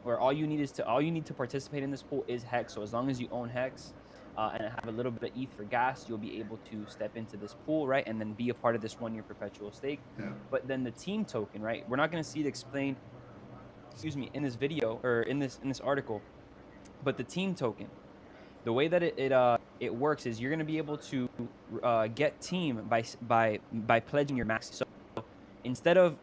where all you need to participate in this pool is hex. So as long as you own hex, and have a little bit of ETH for gas, you'll be able to step into this pool, right? And then be a part of this 1-year perpetual stake. Yeah. But then the team token, right? We're not going to see it explained, excuse me, in this video or in this article. But the team token, the way that it works is you're going to be able to get team by pledging your maxi. So instead of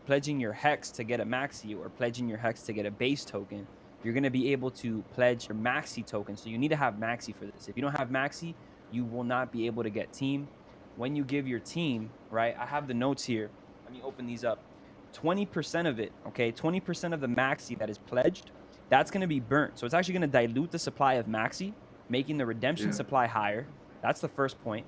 pledging your hex to get a maxi or pledging your hex to get a base token, you're going to be able to pledge your maxi token. So you need to have maxi for this. If you don't have maxi, you will not be able to get team. When you give your team, right, I have the notes here, let me open these up. 20% of it, okay, 20% of the maxi that is pledged, that's going to be burnt. So it's actually going to dilute the supply of maxi, making the redemption supply higher. That's the first point.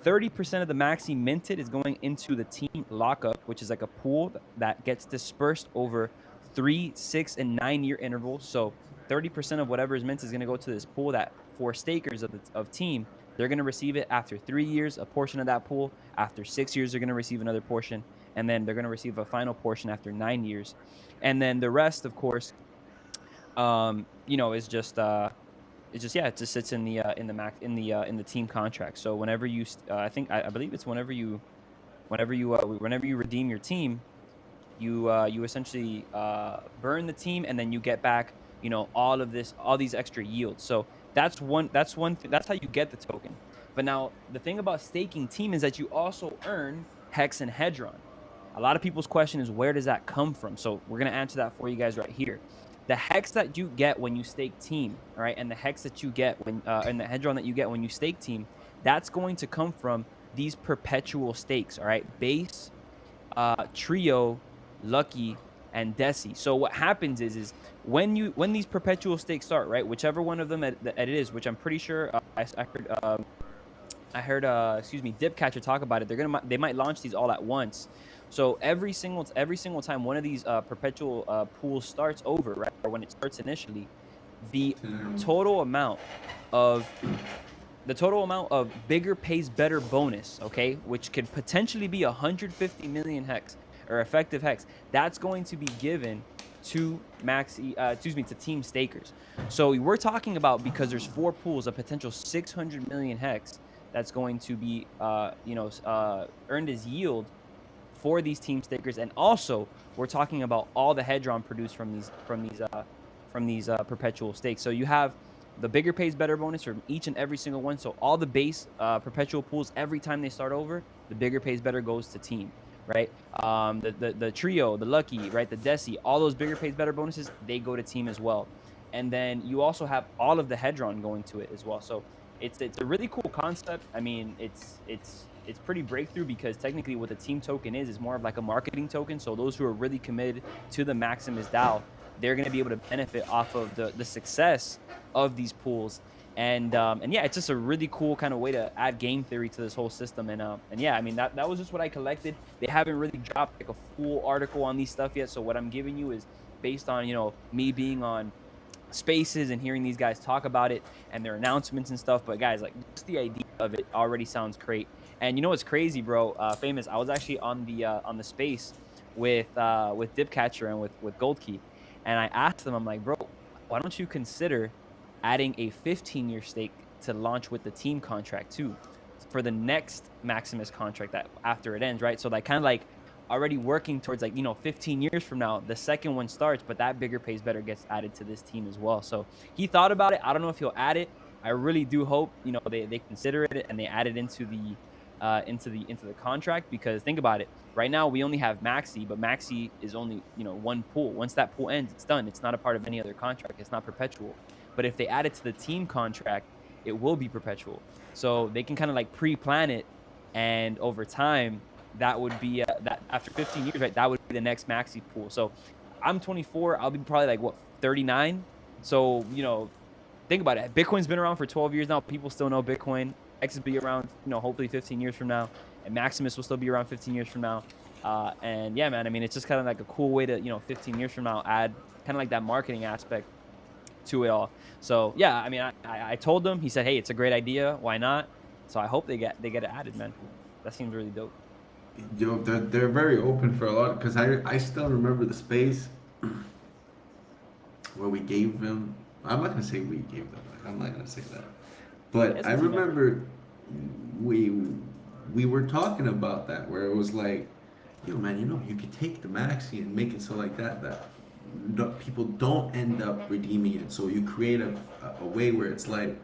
30% of the maxi minted is going into the team lockup, which is like a pool that gets dispersed over 3, 6, and 9-year intervals. So 30% of whatever is minted is going to go to this pool that for stakers of team, they're going to receive it after 3 years, a portion of that pool. After 6 years, they're going to receive another portion. And then they're going to receive a final portion after 9 years. And then the rest, of course, is just it just sits in the team contract. So whenever you I believe it's whenever you redeem your team, you essentially burn the team and then you get back all these extra yields. So that's one thing. That's how you get the token. But now the thing about staking team is that you also earn Hex and Hedron. A lot of people's question is, where does that come from? So we're going to answer that for you guys right here. The hex that you get when you stake team, all right, and the hex that you get when and the hedron that you get when you stake team, that's going to come from these perpetual stakes, all right, base, trio, lucky, and desi. So what happens is when these perpetual stakes start, right, whichever one of them it is, which I'm pretty sure I heard excuse me, Dipcatcher talk about it. They might launch these all at once. So every single time one of these perpetual pools starts over, right, or when it starts initially, the total amount of bigger pays better bonus, okay, which could potentially be 150 million hex or effective hex, that's going to be given to to team stakers. So we're talking about, because there's 4 pools, a potential 600 million hex that's going to be earned as yield for these team stakers. And also we're talking about all the hedron produced from these perpetual stakes. So you have the bigger pays better bonus from each and every single one. So all the base perpetual pools, every time they start over, the bigger pays better goes to team, right? The trio, the lucky, right, the desi, all those bigger pays better bonuses, they go to team as well. And then you also have all of the hedron going to it as well. So it's a really cool concept. I mean, it's pretty breakthrough, because technically what the team token is more of like a marketing token. So those who are really committed to the Maximus DAO, they're going to be able to benefit off of the success of these pools. And yeah, it's just a really cool kind of way to add game theory to this whole system. And yeah, I mean, that was just what I collected. They haven't really dropped like a full article on these stuff yet. So what I'm giving you is based on, me being on spaces and hearing these guys talk about it and their announcements and stuff. But guys, like, just the idea of it already sounds great. And you know what's crazy, bro? Famous, I was actually on the space with Dipcatcher and with Gold Key, and I asked them, I'm like, bro, why don't you consider adding a 15-year stake to launch with the team contract too, for the next Maximus contract that after it ends, right? So like, kind of like already working towards, like, 15 years from now, the second one starts, but that bigger pays better gets added to this team as well. So he thought about it. I don't know if he'll add it. I really do hope, they consider it and they add it into the contract, because think about it. Right now we only have Maxi, but Maxi is only, one pool. Once that pool ends, it's done. It's not a part of any other contract. It's not perpetual. But if they add it to the team contract, it will be perpetual. So they can kind of like pre-plan it, and over time, that would be that after 15 years, right, that would be the next Maxi pool. So I'm 24. I'll be probably like, what, 39. So, think about it. Bitcoin's been around for 12 years now. People still know Bitcoin. X will be around, hopefully 15 years from now. And Maximus will still be around 15 years from now. And yeah, man, I mean, it's just kind of like a cool way to, 15 years from now, add kind of like that marketing aspect to it all. So yeah, I mean, I told him, he said, hey, it's a great idea. Why not? So I hope they get it added, man. That seems really dope. Yo, they're very open for a lot, because I still remember the space where we gave them. I'm not gonna say we gave them. Like, I'm not gonna say that. But I remember we were talking about that, where it was like, yo, man, you could take the Maxi and make it so like that people don't end up redeeming it. So you create a way where it's like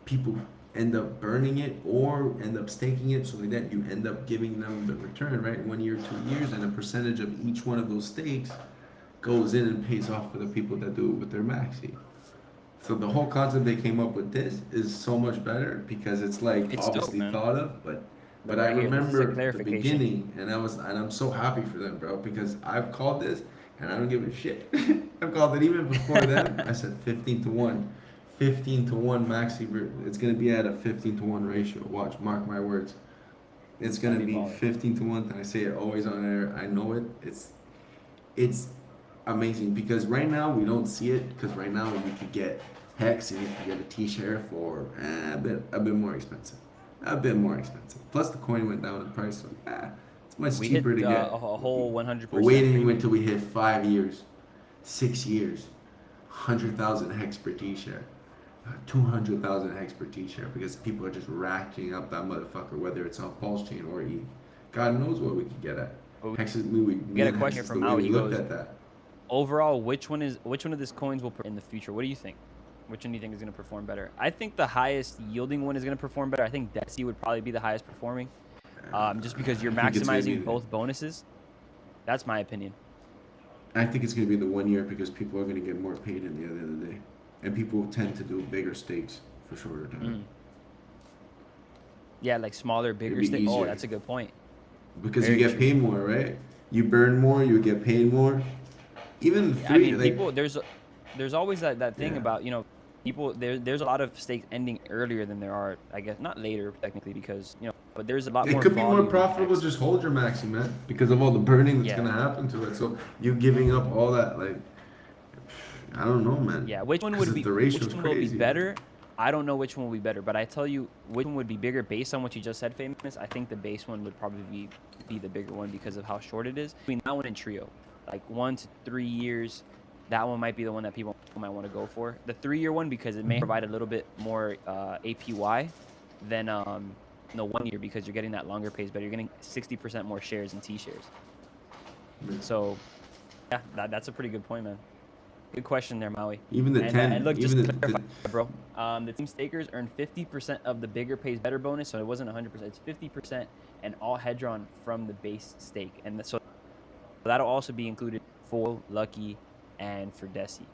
people end up burning it or end up staking it, so like that you end up giving them the return, right? 1 year, 2 years, and a percentage of each one of those stakes goes in and pays off for the people that do it with their Maxi. So the whole concept they came up with this is so much better, because it's like It's obviously dope, thought of, but Right I here, remember the clarification. beginning, and I'm so happy for them, bro, because I've called this and I don't give a shit. I've called it even before them. I said 15 to 1. 15 to 1 Maxi. It's going to be at a 15 to 1 ratio. Watch, mark my words. It's going to be 15 to 1. And I say it always on air. I know it. It's amazing, because right now we don't see it, because right now you could get Hex and you can get a T-share for a bit more expensive. A bit more expensive. Plus the coin went down in price, so it's much cheaper to get. A whole 100%. We're waiting until we hit 5 years, 6 years, 100,000 Hex per T-share. 200,000 Hex per T-share, because people are just racking up that motherfucker, whether it's on Pulse Chain or ETH. God knows what we could get at. Hexes, we get a question from Al. He goes, at that. Overall, which one of these coins will in the future? What do you think? Which one do you think is going to perform better? I think the highest yielding one is going to perform better. I think Desi would probably be the highest performing, just because you're maximizing both bonuses. That's my opinion. I think it's going to be the 1 year, because people are going to get more paid in the end of the day. And people tend to do bigger stakes for shorter time. Yeah, like smaller, bigger stakes. Oh, that's a good point. Because you get paid more, right? You burn more, you get paid more. Even people, there's always that thing about, people, there's a lot of stakes ending earlier than there are, I guess, not later technically, because, but there's a lot It more could be more volume in profitable Hex. just hold your maxi, man, because of all the burning that's Yeah. gonna happen to it. So you giving up all that, like, I don't know, man. Yeah, which one Because would be the which ratio's one will be crazy, man. better? I don't know which one will be better, but I tell you which one would be bigger based on what you just said, Famous. I think the base one would probably be the bigger one because of how short it is. Between that one and Trio, like 1 to 3 years, that one might be the one that people might want to go for. The 3-year one because it may provide a little bit more APY than the 1 year because you're getting that longer pays, but you're getting 60% more shares in T shares. So yeah, that's a pretty good point, man. Good question there, Maui. Even the 10, and look, just even to clarify, bro, the team stakers earn 50% of the bigger pays better bonus, so it wasn't 100%. It's 50% and all hedron from the base stake, and so that'll also be included for Lucky and for Desi.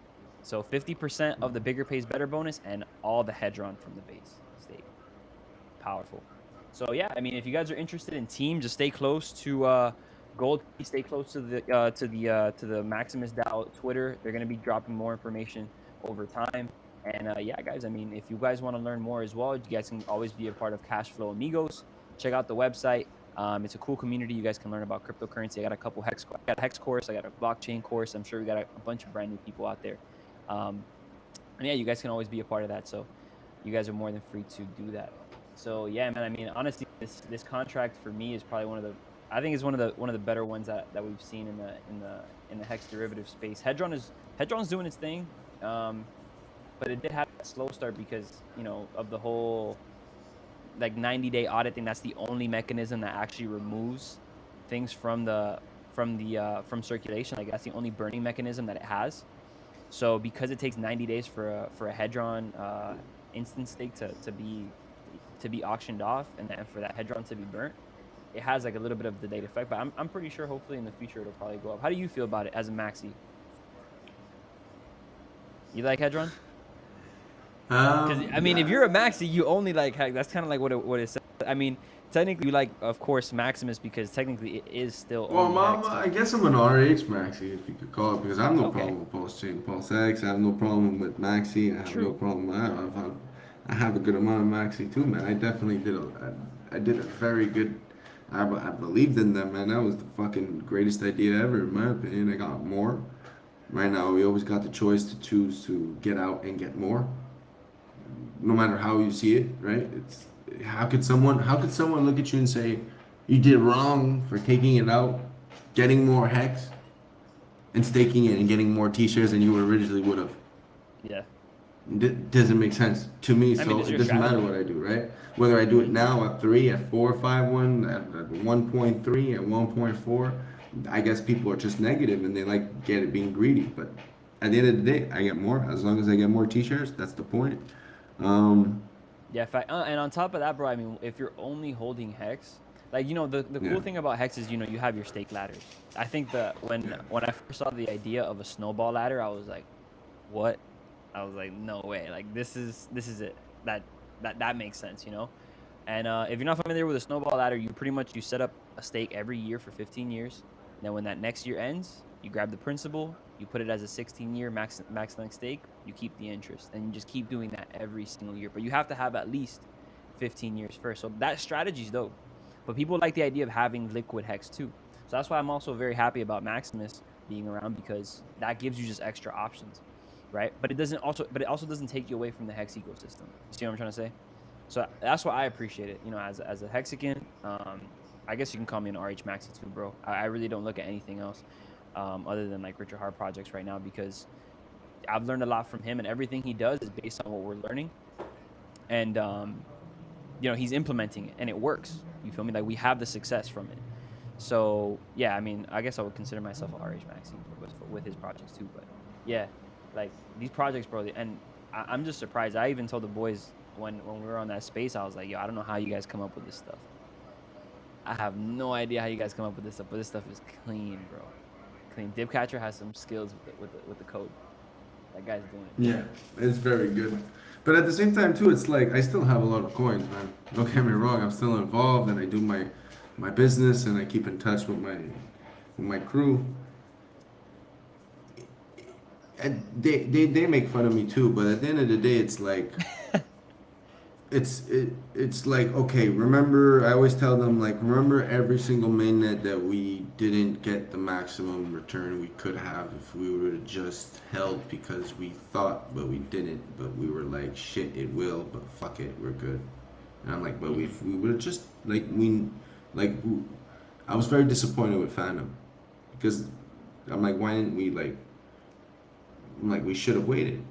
So 50% of the bigger pays better bonus and all the hedron from the base stake. Powerful. So yeah, I mean, if you guys are interested in team, just stay close to Gold. Stay close to the Maximus DAO Twitter. They're gonna be dropping more information over time. And yeah, guys, I mean, if you guys want to learn more as well, you guys can always be a part of Cashflow Amigos. Check out the website. It's a cool community. You guys can learn about cryptocurrency. I got a couple I got a Hex course. I got a blockchain course. I'm sure we got a bunch of brand new people out there. And yeah, you guys can always be a part of that. So you guys are more than free to do that. So yeah, man. I mean, honestly, this contract for me is probably one of the, I think it's one of the better ones that we've seen in the Hex derivative space. Hedron's doing its thing, but it did have a slow start because of the whole like 90-day audit thing. That's the only mechanism that actually removes things from circulation. Like that's the only burning mechanism that it has. So because it takes 90 days for a Hedron instant stake to be auctioned off and then for that Hedron to be burnt, it has like a little bit of delayed effect. But I'm pretty sure hopefully in the future it'll probably go up. How do you feel about it as a maxi? You like Hedron? Because I mean, if you're a maxi, you only like Hex. That's kind of like what it says. I mean, technically, you like, of course, Maximus because technically it is still. Well, only Mama, Hex. I guess I'm an RH Maxi, if you could call it, because I have no Okay. problem with Pulse Chain, Pulse X. I have no problem with Maxi. I have True. no problem. I have a good amount of Maxi too, man. I definitely did I did a very good. I believed in them, man. That was the fucking greatest idea ever, in my opinion. I got more. Right now, we always got the choice to choose to get out and get more. No matter how you see it, right? It's how could someone look at you and say you did wrong for taking it out, getting more Hex, and staking it and getting more T-shares than you originally would have? Yeah. Doesn't make sense to me. I mean, So it doesn't matter what I do, right? Whether I do it now at 3, at 4, 5, 1, at 1.3, at 1.4, I guess people are just negative and they like get it being greedy. But at the end of the day, I get more. As long as I get more T-shares, that's the point. Yeah, and on top of that, bro, I mean, if you're only holding Hex, like the cool thing about Hex is you have your stake ladders. I think that when I first saw the idea of a snowball ladder, I was like, what? I was like, no way. Like this is it. That makes sense, And if you're not familiar with a snowball ladder, you set up a stake every year for 15 years. And then when that next year ends, you grab the principal, you put it as a 16-year max length stake, you keep the interest, and you just keep doing that every single year. But you have to have at least 15 years first. So that strategy's dope. But people like the idea of having liquid Hex too. So that's why I'm also very happy about Maximus being around, because that gives you just extra options, right? But it also doesn't take you away from the Hex ecosystem. You see what I'm trying to say? So that's why I appreciate it. As a Hexican, I guess you can call me an RH Maxi too, bro. I really don't look at anything else other than like Richard Hart projects right now, because I've learned a lot from him, and everything he does is based on what we're learning. And he's implementing it and it works. You feel me? Like we have the success from it. So yeah, I mean, I guess I would consider myself a RH Maxi with his projects too. But yeah, like these projects, bro, and I'm just surprised. I even told the boys when we were on that space, I was like, yo, I don't know how you guys come up with this stuff. I have no idea how you guys come up with this stuff, but this stuff is clean, bro. Clean. Dibcatcher has some skills with the code. That guy's doing it. Yeah, it's very good. But at the same time too, it's like I still have a lot of coins, man. Don't get me wrong, I'm still involved and I do my business and I keep in touch with my crew. And they make fun of me too, but at the end of the day, it's like it's like, okay, remember, I always tell them, like, remember every single mainnet that we didn't get the maximum return we could have if we would have just held because we thought, but we didn't, but we were like, shit, it will, but fuck it, we're good. And I'm like, but if we would have just, like, I was very disappointed with Phantom because I'm like, why didn't we, like, I'm like, we should have waited.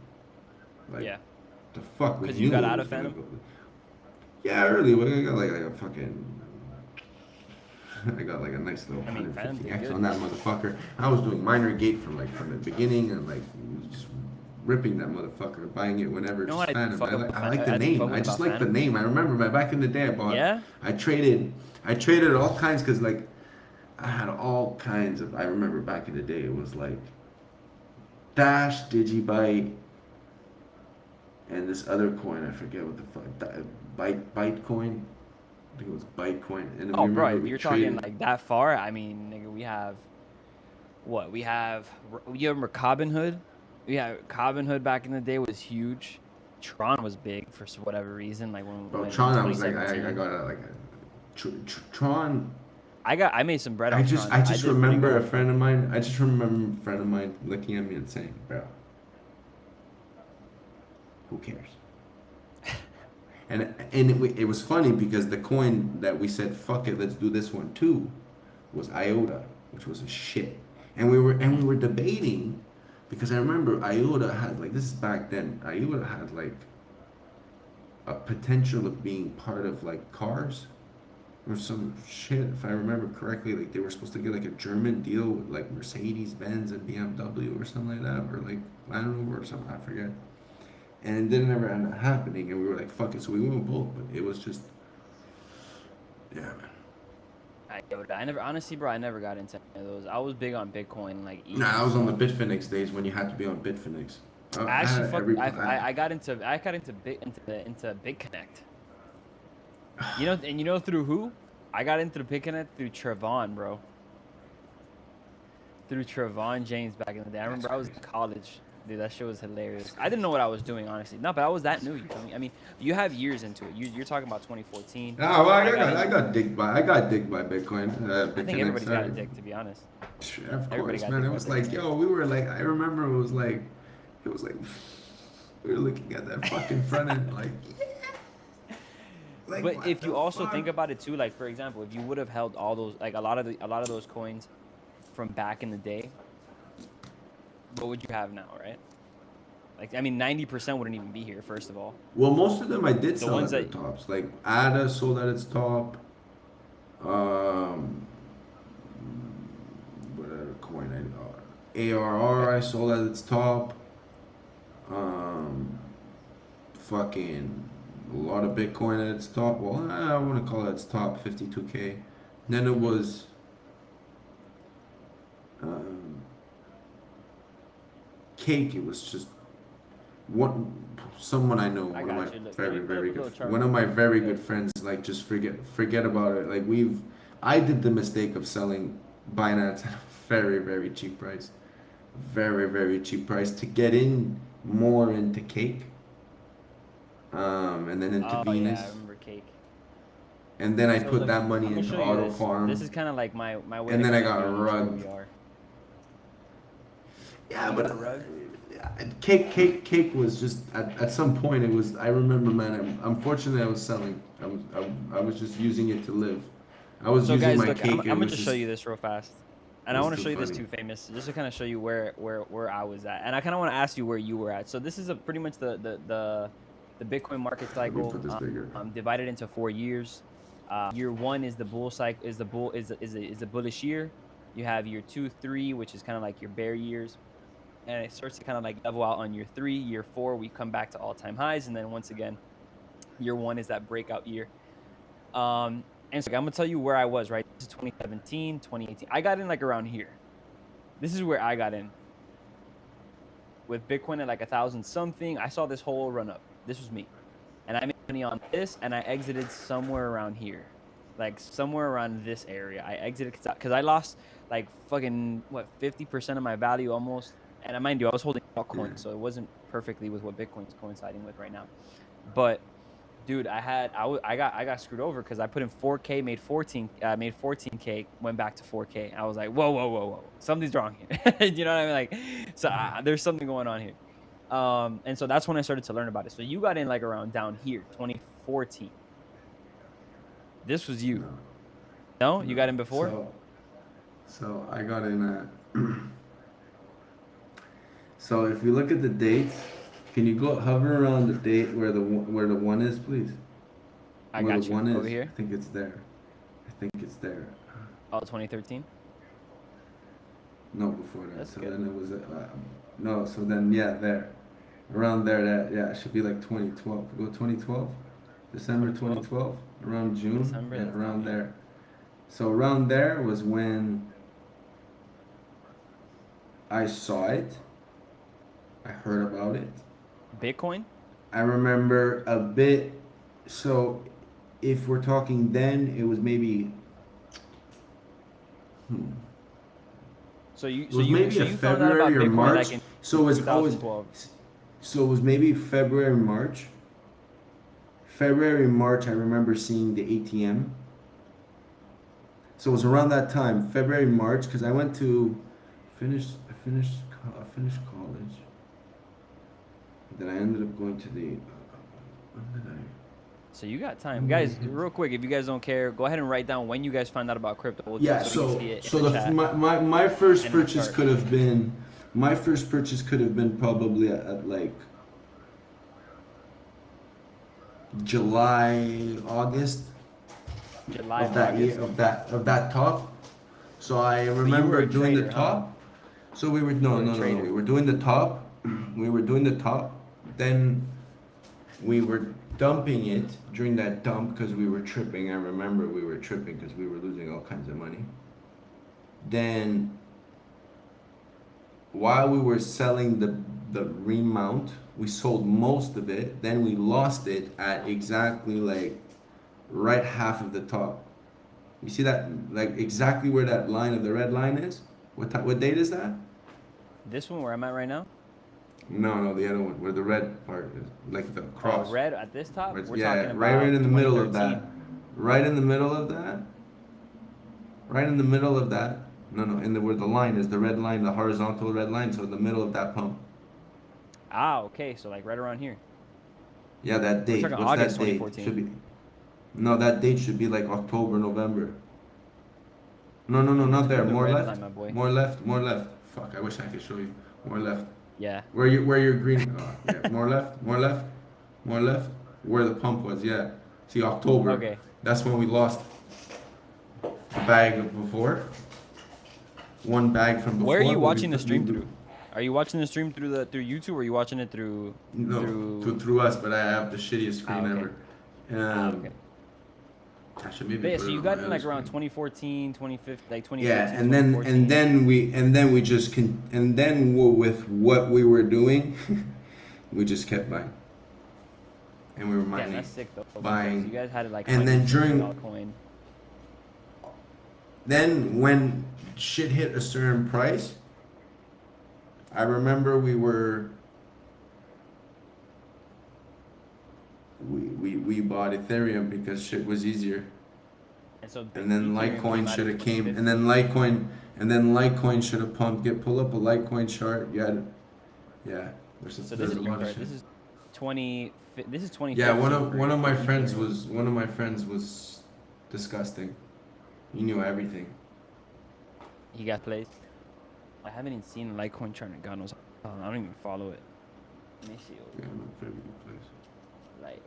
Like, Yeah. the fuck, we Because knew you got it out was of gonna Phantom? go. Yeah, early. I got like a fucking. I got like a nice little I mean, Phantom did 150x good. on that motherfucker. I was doing minor gate from the beginning and like just ripping that motherfucker, buying it whenever. You know Just what I Phantom. fuck I like the name. I just like the name. I remember back in the day I bought. Yeah? I traded all kinds because like I had all kinds of. I remember back in the day it was like Dash, Digibyte, and this other coin. I forget what the fuck. Bytecoin. I think it was Bytecoin. And then Oh, we bro, remember if we you're traded. talking like that far, I mean, nigga, we have what? You remember Robin Hood? Yeah, Robin Hood back in the day was huge. Tron was big for whatever reason, like Bro, when in Tron, I was like, I 2017. got like a Tron. I made some bread off Tron. I I just did pretty remember good a off friend Tron. of mine. I just remember a friend of mine looking at me and saying, "Bro, who cares?" And it was funny because the coin that we said, "Fuck it, let's do this one too," was IOTA, which was a shit. And we were debating because I remember IOTA had like, this is back then. IOTA had like a potential of being part of like cars or some shit, if I remember correctly. Like they were supposed to get like a German deal with like Mercedes Benz and BMW or something like that, or like Land Rover or something, I forget. And it didn't ever end up happening, and we were like, fuck it, so we went with both. But it was just, yeah, man. I never, honestly, bro, I never got into any of those. I was big on Bitcoin, like ETH Nah, I was on the stuff. Bitfinex days when you had to be on Bitfinex. I I actually had every. I got into BitConnect. You know through who? I got into the BitConnect through Trevon, bro. Through Trevon James back in the day. I remember I was in college. Dude, that shit was hilarious. I didn't know what I was doing, honestly. No, but I was that new. You feel me? I mean, you have years into it. You're talking about 2014. Ah, well, I I got digged by Bitcoin. think Bitfinex, everybody got sorry. a dick, to be honest. Of Everybody course, got man. dick It by was like, BitConnect. yo, we were like, I remember it was like we were looking at that fucking front end, like, yeah. Like, But what if the you also fuck? think about it too, like for example, if you would have held all those, like a lot of those coins from back in the day, what would you have now, right? Like, I mean, 90% wouldn't even be here, first of all. Well, most of them I did The sell ones at their that, tops. Like Ada sold at its top. Um, what other coin ARR I sold at its top. Um, fucking a lot of Bitcoin at its top. Well, I want to call it its top, 52K. Then it was um, Cake. It was just one someone I know, I one of my got you. Look, let very me put up very a good little chart one of real my quick. very Look, good friends, like, just forget about it. Like, I did the mistake of selling Binance at a very cheap price, very cheap price, to get in more into Cake, and then into oh yeah, I Venus, remember Cake. and then I So put look, that money I'm gonna into show you Auto this. This Farm, is kind of like my way and to then I kind of got gauge where rugged. we are. Yeah, You but got rug? Cake was just at some point it was. I remember, man. Unfortunately, I was selling. I was just using it to live. I was So using guys, my look, I'm cake. It gonna was just show just. you this real fast, It and I was want to too show you this funny. too, famous, just to kind of show you where I was at, and I kind of want to ask you where you were at. So this is pretty much the Bitcoin market Let me cycle, put this bigger. divided into 4 years. Year one is the bull cycle, is the bullish year. You have year 2, 3, which is kind of like your bear years, and it starts to kind of like level out on year 3. Year 4, we come back to all-time highs, and then once again, year 1 is that breakout year. And so I'm gonna tell you where I was, right? This is 2017, 2018. I got in like around here. This is where I got in with Bitcoin at like 1,000 something. I saw this whole run up. This was me, and I made money on this, and I exited somewhere around here, like somewhere around this area. I exited because I lost like fucking what 50% of my value almost. And mind you, I was holding altcoins, so it wasn't perfectly with what Bitcoin's coinciding with right now, but Dude, I got screwed over because I put in 4K, made 14K, went back to 4K. I was like, whoa, something's wrong here. You know what I mean? Like, so there's something going on here. And so that's when I started to learn about it. So you got in like around down here, 2014. This was you. No, No, you no. got in before. So I got in at. So if you look at the dates, can you go hover around the date where the one is, please? I Where got the you one over is, here. I think it's there. I think it's there. Oh, 2013. No, before that. That's So good. then it was no. So then yeah, there, around there. That yeah, it should be like 2012. Go 2012, December 2012. 2012, around June. December. Yeah, That's around down here. there. So around there was when I saw it. I heard about it. Bitcoin. I remember a bit. So if we're talking then, it was maybe. So you It was maybe a you found out about February or Bitcoin March. like in So it was always. 2012. So it was maybe February, March. February, March. I remember seeing the ATM. So it was around that time, February, March, because I went to I finished college. Then I ended up going to the. When did I? So you got time, guys. Real quick, if you guys don't care, go ahead and write down when you guys found out about crypto. Yeah, so we can so see it so in the the chat my first and in the purchase chart. could have been probably at like July, August July, of that August. year of that top. So I But you were remember a doing trader, the huh? top. So we were You were a no, trader. we were doing the top. We were doing the top. Then we were dumping it during that dump because we were tripping. I remember we were tripping because we were losing all kinds of money. Then while we were selling the remount, we sold most of it. Then we lost it at exactly like right half of the top. You see that, like exactly where that line of the red line is? What date is that? This one where I'm at right now. No, the other one where the red part is, like the Oh, cross. red at this top. We're Yeah, talking right about in the middle of 2013. that. Right in the middle of that. Right in the middle of that. No, in the where the line is, the red line, the horizontal red line. So in the middle of that pump. Ah, okay. So like right around here. Yeah, that We're date. talking What's August that date? 2014. Should be. No, that date should be like October, November. No, You're not through there. the More red left. line, my boy. More left. More left. Fuck, I wish I could show you. More left. Yeah. Where your green? Yeah. More left. More left. More left. Where the pump was. Yeah. See, October. Okay. That's when we lost a bag of before. One bag from before. Where are you but watching the stream through? Are you watching the stream through YouTube, or are you watching it through? No, through us, but I have the shittiest screen okay. ever. Okay. I should maybe But yeah, put so it you on got my in other like around screen. 2014, 2015, like 2015, Yeah, 2014. and then we just with what we were doing, we just kept buying, and we were Damn, mining, that's sick though. buying. You guys had it like. And then during altcoin. Then when shit hit a certain price, I remember we bought Ethereum because shit was easier. And then Litecoin should have came, and then Litecoin should have pumped. Pull up a Litecoin chart. Yeah. There's So a lot of shit. This is 20. This is 20. Yeah, one of my friends was disgusting. He knew everything. He got placed. I haven't even seen Litecoin chart in God knows. I don't even follow it. Let me see. Yeah, very good place. Like.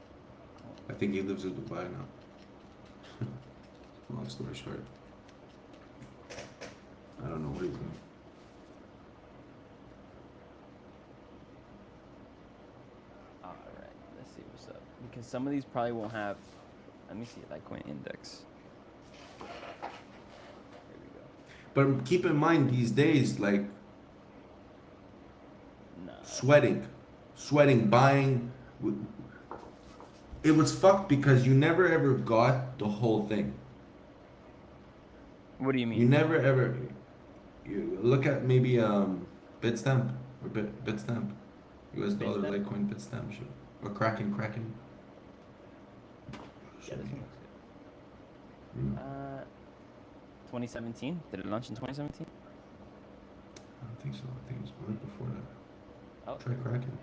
I think he lives in Dubai now. Long story short. I don't know what he's doing. Alright, let's see what's up. Because some of these probably won't have. Let me see, Litecoin index. There we go. But keep in mind these days, like sweating, buying. It was fucked because you never ever got the whole thing. What do you mean? You never ever. You look at maybe Bitstamp or Bitstamp, US dollar Bitstamp? Litecoin Bitstamp shit or Kraken. Yeah, this one looks Mm. good. 2017. Did it launch in 2017? I don't think so. I think it was right before that. Oh, Try cracking.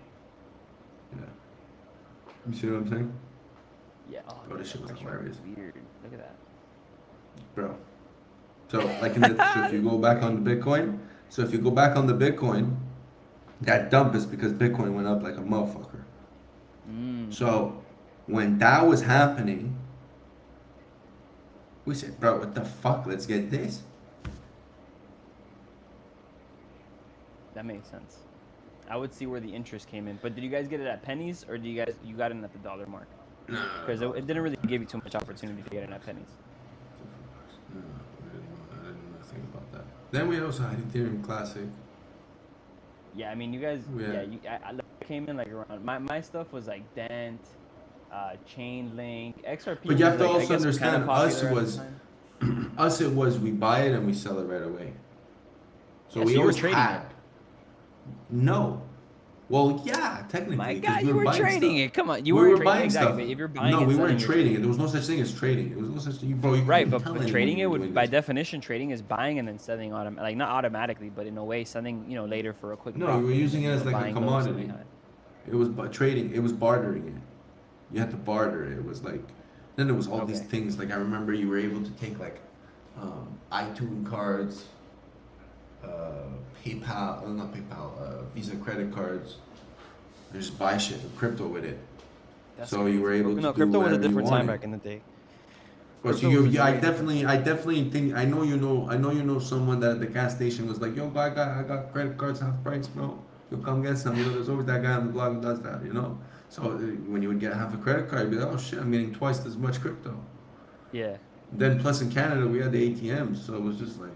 Yeah. You see what I'm saying? yeah. Oh, Bro, this shit was hilarious. Weird. Look at that. Bro. So like so if you go back on the Bitcoin, that dump is because Bitcoin went up like a motherfucker. So when that was happening, we said, bro, what the fuck? Let's get this. That makes sense. I would see where the interest came in. But did you guys get it at pennies, or you got it at the dollar mark? No. Because it didn't really give you too much opportunity to get it at pennies. No, I didn't know nothing about that. Then we also had Ethereum Classic. Yeah, I mean, you guys. I came in like around. My stuff was like Dent, Chainlink, XRP. But you have to like, also understand, us it was we buy it and we sell it right away. So yeah, we so always trading had. it. No. Well, yeah, technically. My God, we you were trading stuff. it. Come on, you we were were trading buying exactly. stuff. But if you're buying no, and we selling, weren't trading it. There was no such thing as trading. There was no such thing, bro. Right, but trading it would, by definition, trading is buying and then selling like not automatically, but in a way, selling later for a quick. No, you were using it as like a commodity. It was trading. It was bartering it. You had to barter it. It was like, then there was all these things. Like I remember you were able to take like iTunes cards, PayPal, not PayPal, Visa credit cards. And just buy shit with crypto with it. That's so crazy. you were able to do crypto was a different time wanted. back in the day. But so I definitely think I know you know someone that at the gas station was like, yo, I got credit cards half price, bro. You'll come get some. There's always that guy on the blog who does that, So when you would get half a credit card, you'd be like, oh shit, I'm getting twice as much crypto. Yeah. Then plus in Canada we had the ATMs, so it was just like,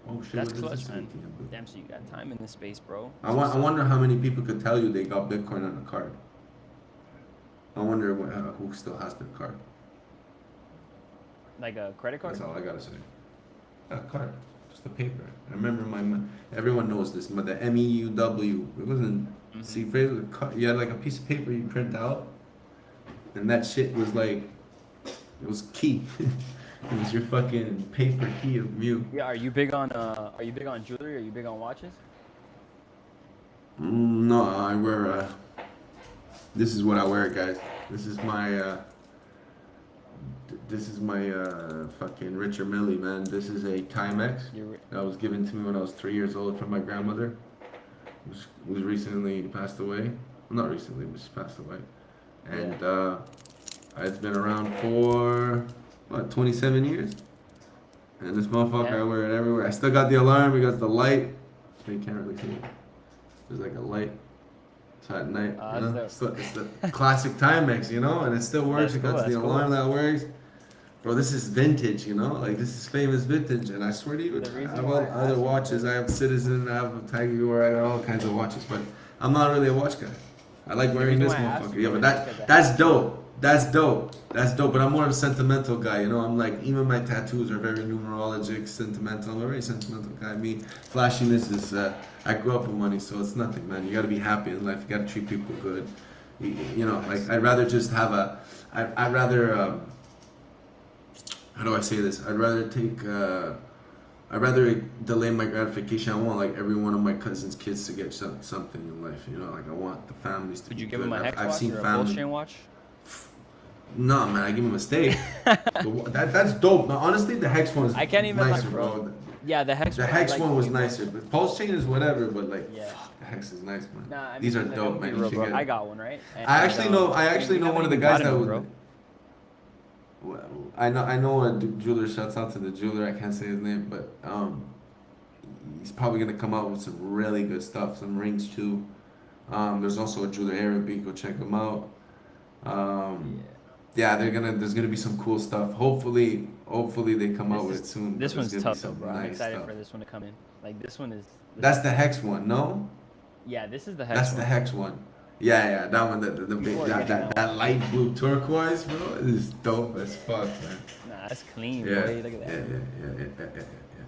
oh shit, that's what clutch, is this man. ATM? Damn, so you got time in this space, bro. I wonder how many people could tell you they got Bitcoin on a card. I wonder who still has their card. Like a credit card? That's all I gotta say. A card, just a paper. I remember everyone knows this, but the MEUW, it wasn't C phrase, it was you had like a piece of paper you print out, and that shit was like, it was key. It was your fucking paper key of Mew. Yeah, are you big on jewelry? Are you big on watches? No, I wear this is what I wear, guys. This is my fucking Richard Mille, man. This is a Timex that was given to me when I was 3 years old from my grandmother. Who's recently passed away. Well, not recently, but she passed away. And it's been around for 27 years. And this motherfucker, I wear it everywhere. I still got the alarm because the light. So you can't really see it. There's like a light. So at night, it's the classic Timex, and it still works. It got the alarm that works. Bro, this is vintage, like this is famous vintage, and I swear to you, I have all other watches. I have Citizen, I have Tiger, I got all kinds of watches, but I'm not really a watch guy. I like wearing this motherfucker. Yeah, but that's dope. That's dope. But I'm more of a sentimental guy, I'm like, even my tattoos are very numerologic, sentimental. I'm a very sentimental guy. Me, flashiness is, I grew up with money, so it's nothing, man. You gotta be happy in life. You gotta treat people good. Like, I'd rather just have how do I say this? I'd rather delay my gratification. I want like every one of my cousin's kids to get something in life. Like I want the families to be good. Did you give them a HEX watch seen or a PulseCon watch? No, man, I give him a steak. That's dope. No, honestly, the HEX one is I can't even nicer, bro. Yeah, the HEX. The HEX one was nicer. But Pulse Chain is whatever. But like, yeah. The HEX is nice, man. Nah, I mean, these are dope, man. You should get. I got one, right? And, I actually know one of the guys that would. Well, I know a jeweler. Shouts out to the jeweler. I can't say his name, but he's probably gonna come out with some really good stuff. Some rings too. There's also a jeweler Arabic. Go check him out. Yeah, there's gonna be some cool stuff. Hopefully they come out with it soon. This one's tough though, bro. I'm excited for this one to come in. Like this one is. That's the HEX one, no? Yeah, this is the HEX. That's the HEX one. Yeah, that one, the big, that light blue turquoise, bro, is dope as fuck, man. Nah, that's clean, boy. Look at that. Yeah.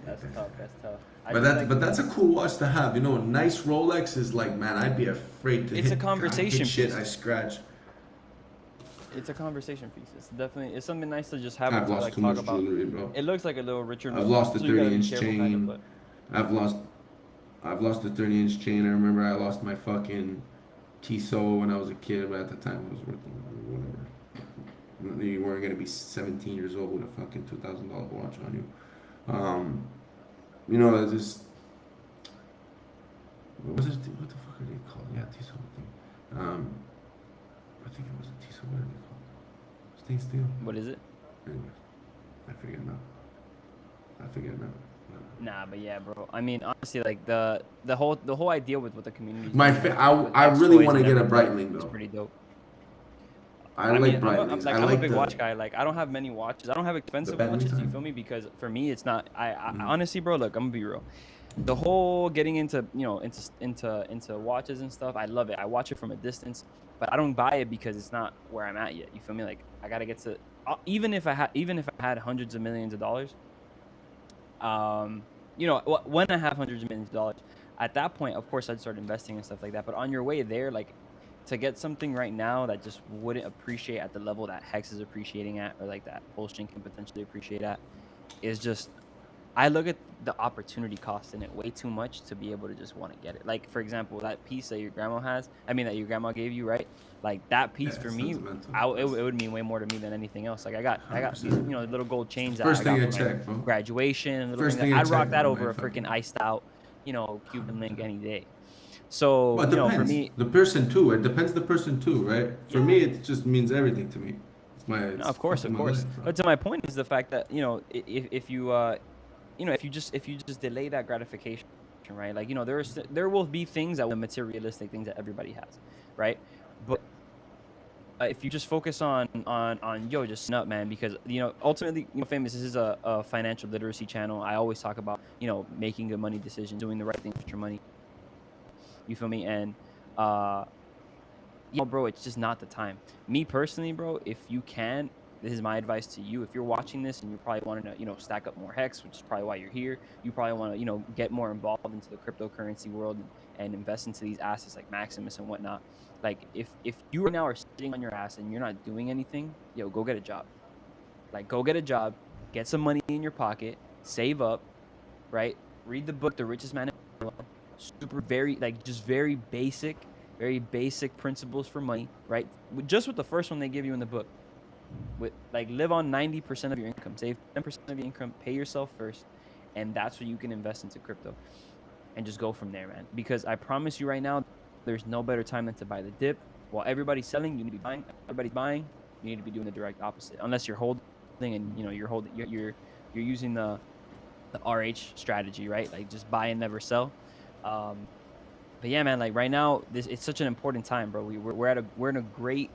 That's tough. But that's a cool watch to have. Nice Rolex is like, man, I'd be afraid to. It's a conversation shit piece. I scratch. It's a conversation piece. It's definitely, it's something nice to just have I've to lost like too talk much about. jewelry, bro. It looks like a little Richard I've move, lost a so you gotta be 30-inch careful, kind of. chain. But I've lost a 30-inch chain. I remember I lost my fucking Tissot when I was a kid, but at the time it was worth whatever. You weren't gonna be 17 years old with a fucking $2,000 watch on you. You know, it's just what was it? What the fuck are they called? Yeah, Tissot thing. I think it was a Tissot. What are they called? Stay still. what is it? Anyways, I forget now. Nah, but yeah, bro. I mean, honestly, like the whole idea with what the community. I really want to get a Breitling It's though. pretty dope. I I like mean, Breitlings. I'm a big watch guy. Like, I don't have many watches. I don't have expensive watches. You feel me? Because for me, it's not. Honestly, bro. Look, I'm gonna be real. The whole getting into into watches and stuff, I love it. I watch it from a distance, but I don't buy it because it's not where I'm at yet. You feel me? Like, I gotta get to. Even if I had hundreds of millions of dollars, when I have hundreds of millions of dollars, at that point, of course, I'd start investing and stuff like that. But on your way there, like, to get something right now that just wouldn't appreciate at the level that Hex is appreciating at, or like that PulseCon can potentially appreciate at, is just, I look at the opportunity cost in it way too much to be able to just want to get it. Like, for example, that piece that your grandma that your grandma gave you, right? Like, that piece for me, it would mean way more to me than anything else. Like, I got these, little gold chains that I got from my graduation, and little things. I'd rock that over a freaking iced out, Cuban link any day. So, well, it depends. For me, the person too. It depends the person too, right? For me, it just means everything to me. No, of course. Life, but to my point is the fact that if you if you just delay that gratification, right? Like, there will be things that will materialistic things that everybody has, right? But if you just focus on just up, man, because ultimately, famous, this is a financial literacy channel. I always talk about making good money decisions, doing the right thing with your money. You feel me? And bro, it's just not the time. Me personally, bro, if you can, this is my advice to you. If you're watching this and you're probably wanting to, stack up more Hex, which is probably why you're here, you probably want to, get more involved into the cryptocurrency world and invest into these assets like Maximus and whatnot. Like, if you right now are sitting on your ass and you're not doing anything, go get a job. Like, go get a job, get some money in your pocket, save up, right? Read the book, The Richest Man in the World. Very basic principles for money, right? Just with the first one they give you in the book. Live on 90% of your income, save 10% of your income, pay yourself first, and that's what you can invest into crypto, and just go from there, man. Because I promise you right now, there's no better time than to buy the dip. While everybody's selling, you need to be buying. Everybody's buying, you need to be doing the direct opposite. Unless you're holding, and you're using the RH strategy, right? Like, just buy and never sell. But yeah, man, like right now, it's such an important time, bro. We're in a great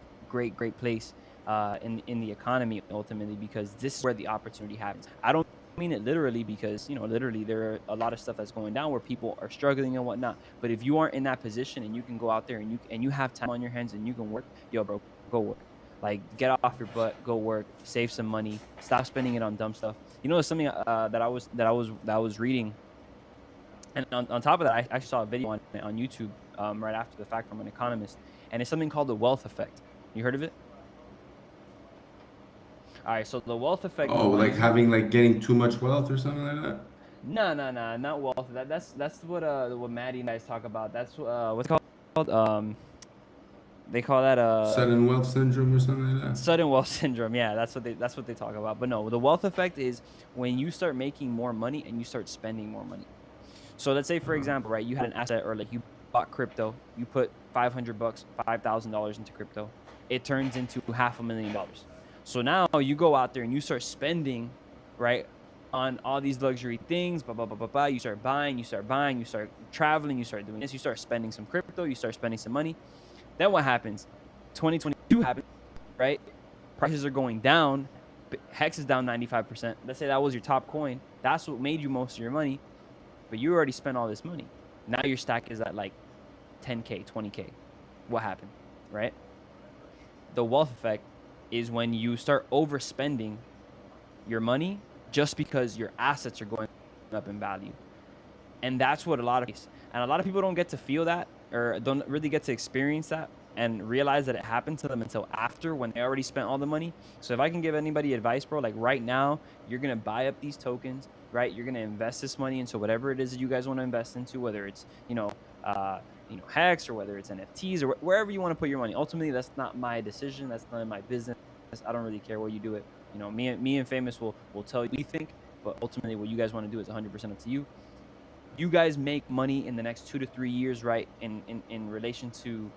place in the economy ultimately, because this is where the opportunity happens. I don't mean it literally, because literally there are a lot of stuff that's going down where people are struggling and whatnot. But if you aren't in that position and you can go out there and you have time on your hands and you can work, bro, go work. Like, get off your butt, go work, save some money, stop spending it on dumb stuff. There's something that I was reading. And on top of that, I actually saw a video on YouTube right after the fact from an economist, and it's something called the wealth effect. You heard of it? All right, so the wealth effect. Oh, like getting too much wealth or something like that? No, not wealth. That's what Maddie and I talk about. That's what's it called. They call that sudden wealth syndrome or something like that. Sudden wealth syndrome. Yeah, that's what they talk about. But no, the wealth effect is when you start making more money and you start spending more money. So let's say, for example, right, you had an asset, or like you bought crypto, you put $500, $5,000 into crypto, it turns into $500,000. So now you go out there and you start spending, right, on all these luxury things, blah, blah, blah, blah, blah. You start buying, you start traveling, you start doing this, you start spending some crypto, you start spending some money. Then what happens? 2022 happens, right? Prices are going down. Hex is down 95%. Let's say that was your top coin. That's what made you most of your money. But you already spent all this money. Now your stack is at like 10K, 20K. What happened, right? The wealth effect is when you start overspending your money just because your assets are going up in value. And that's what a lot of people don't get to feel that, or don't really get to experience that and realize that it happened to them until after, when they already spent all the money. So if I can give anybody advice, bro, like right now, you're going to buy up these tokens, right? You're going to invest this money into whatever it is that you guys want to invest into, whether it's, Hex, or whether it's NFTs, or wherever you want to put your money. Ultimately, that's not my decision. That's not my business. I don't really care where you do it. Me and Famous will tell you what we think, but ultimately what you guys want to do is 100% up to you. You guys make money in the next 2 to 3 years, right? In relation to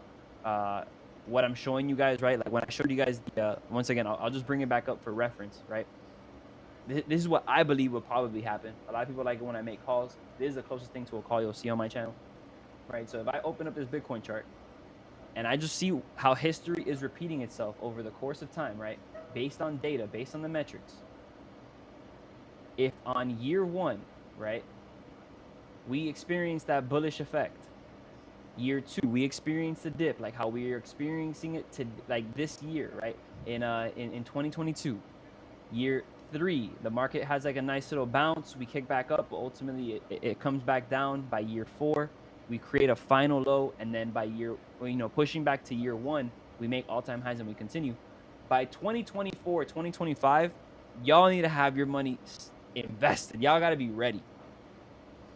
what I'm showing you guys, right? Like when I showed you guys once again, I'll just bring it back up for reference, right? This is what I believe will probably happen. A lot of people like it when I make calls. This is the closest thing to a call you'll see on my channel, right? So if I open up this Bitcoin chart and I just see how history is repeating itself over the course of time, right? Based on data, based on the metrics. If on year 1, right, we experienced that bullish effect. Year 2, we experienced a dip, like how we are experiencing it to like this year, right? In 2022. Year 3, the market has like a nice little bounce. We kick back up, but ultimately it comes back down. By year 4, we create a final low, and then by pushing back to year 1, we make all-time highs and we continue. By 2024, 2025, y'all need to have your money invested. Y'all got to be ready.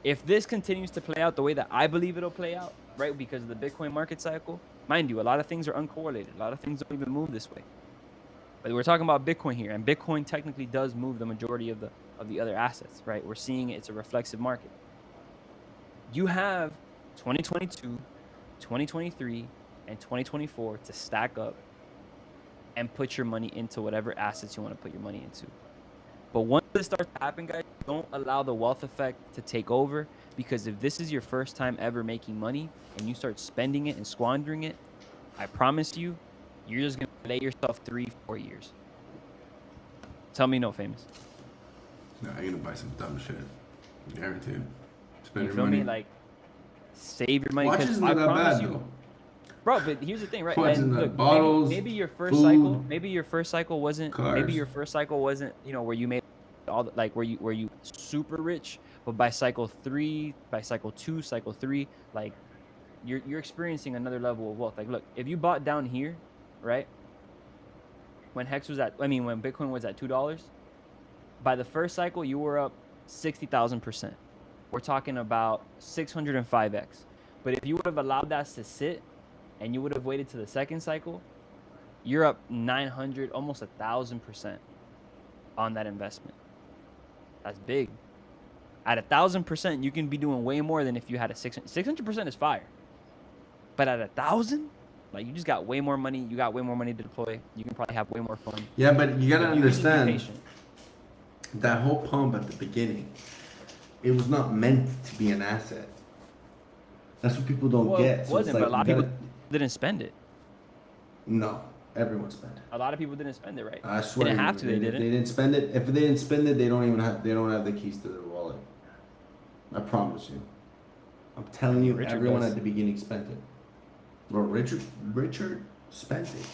If this continues to play out the way that I believe it'll play out, right, because of the Bitcoin market cycle, mind you, a lot of things are uncorrelated. A lot of things don't even move this way. But we're talking about Bitcoin here, and Bitcoin technically does move the majority of the other assets, right? We're seeing it's a reflexive market. You have 2022, 2023, and 2024 to stack up and put your money into whatever assets you want to put your money into. But once this starts to happen, guys, don't allow the wealth effect to take over, because if this is your first time ever making money and you start spending it and squandering it, I promise you, you're just going to lay yourself 3-4 years. Tell me no, Famous. No, you're going to buy some dumb shit. Guarantee you. Spend your money. Like, save your money. Watch isn't that bad, though. Bro, but here's the thing, right? And look, bottles, maybe your first food, cycle, maybe your first cycle wasn't, cars. Where you made all the, like, where you super rich, but by cycle 3, by cycle 2, cycle 3, like you're experiencing another level of wealth. Like, look, if you bought down here, right? When Bitcoin was at $2, by the first cycle you were up 60,000%. We're talking about 605x. But if you would have allowed that to sit, and you would have waited to the second cycle, you're up 900, almost 1,000% on that investment. That's big. At 1,000%, you can be doing way more than if you had a 600% is fire. But at 1,000, like, you just got way more money. You got way more money to deploy. You can probably have way more fun. Yeah, but you gotta understand that whole pump at the beginning, it was not meant to be an asset. That's what people don't get. It wasn't, but a lot of people didn't spend it. No, everyone spent it. A lot of people didn't spend it, right? I swear. They didn't have to. They didn't. They didn't spend it. If they didn't spend it, they don't have the keys to their wallet. I promise you. I'm telling you, everyone at the beginning spent it. Bro, Richard spent it,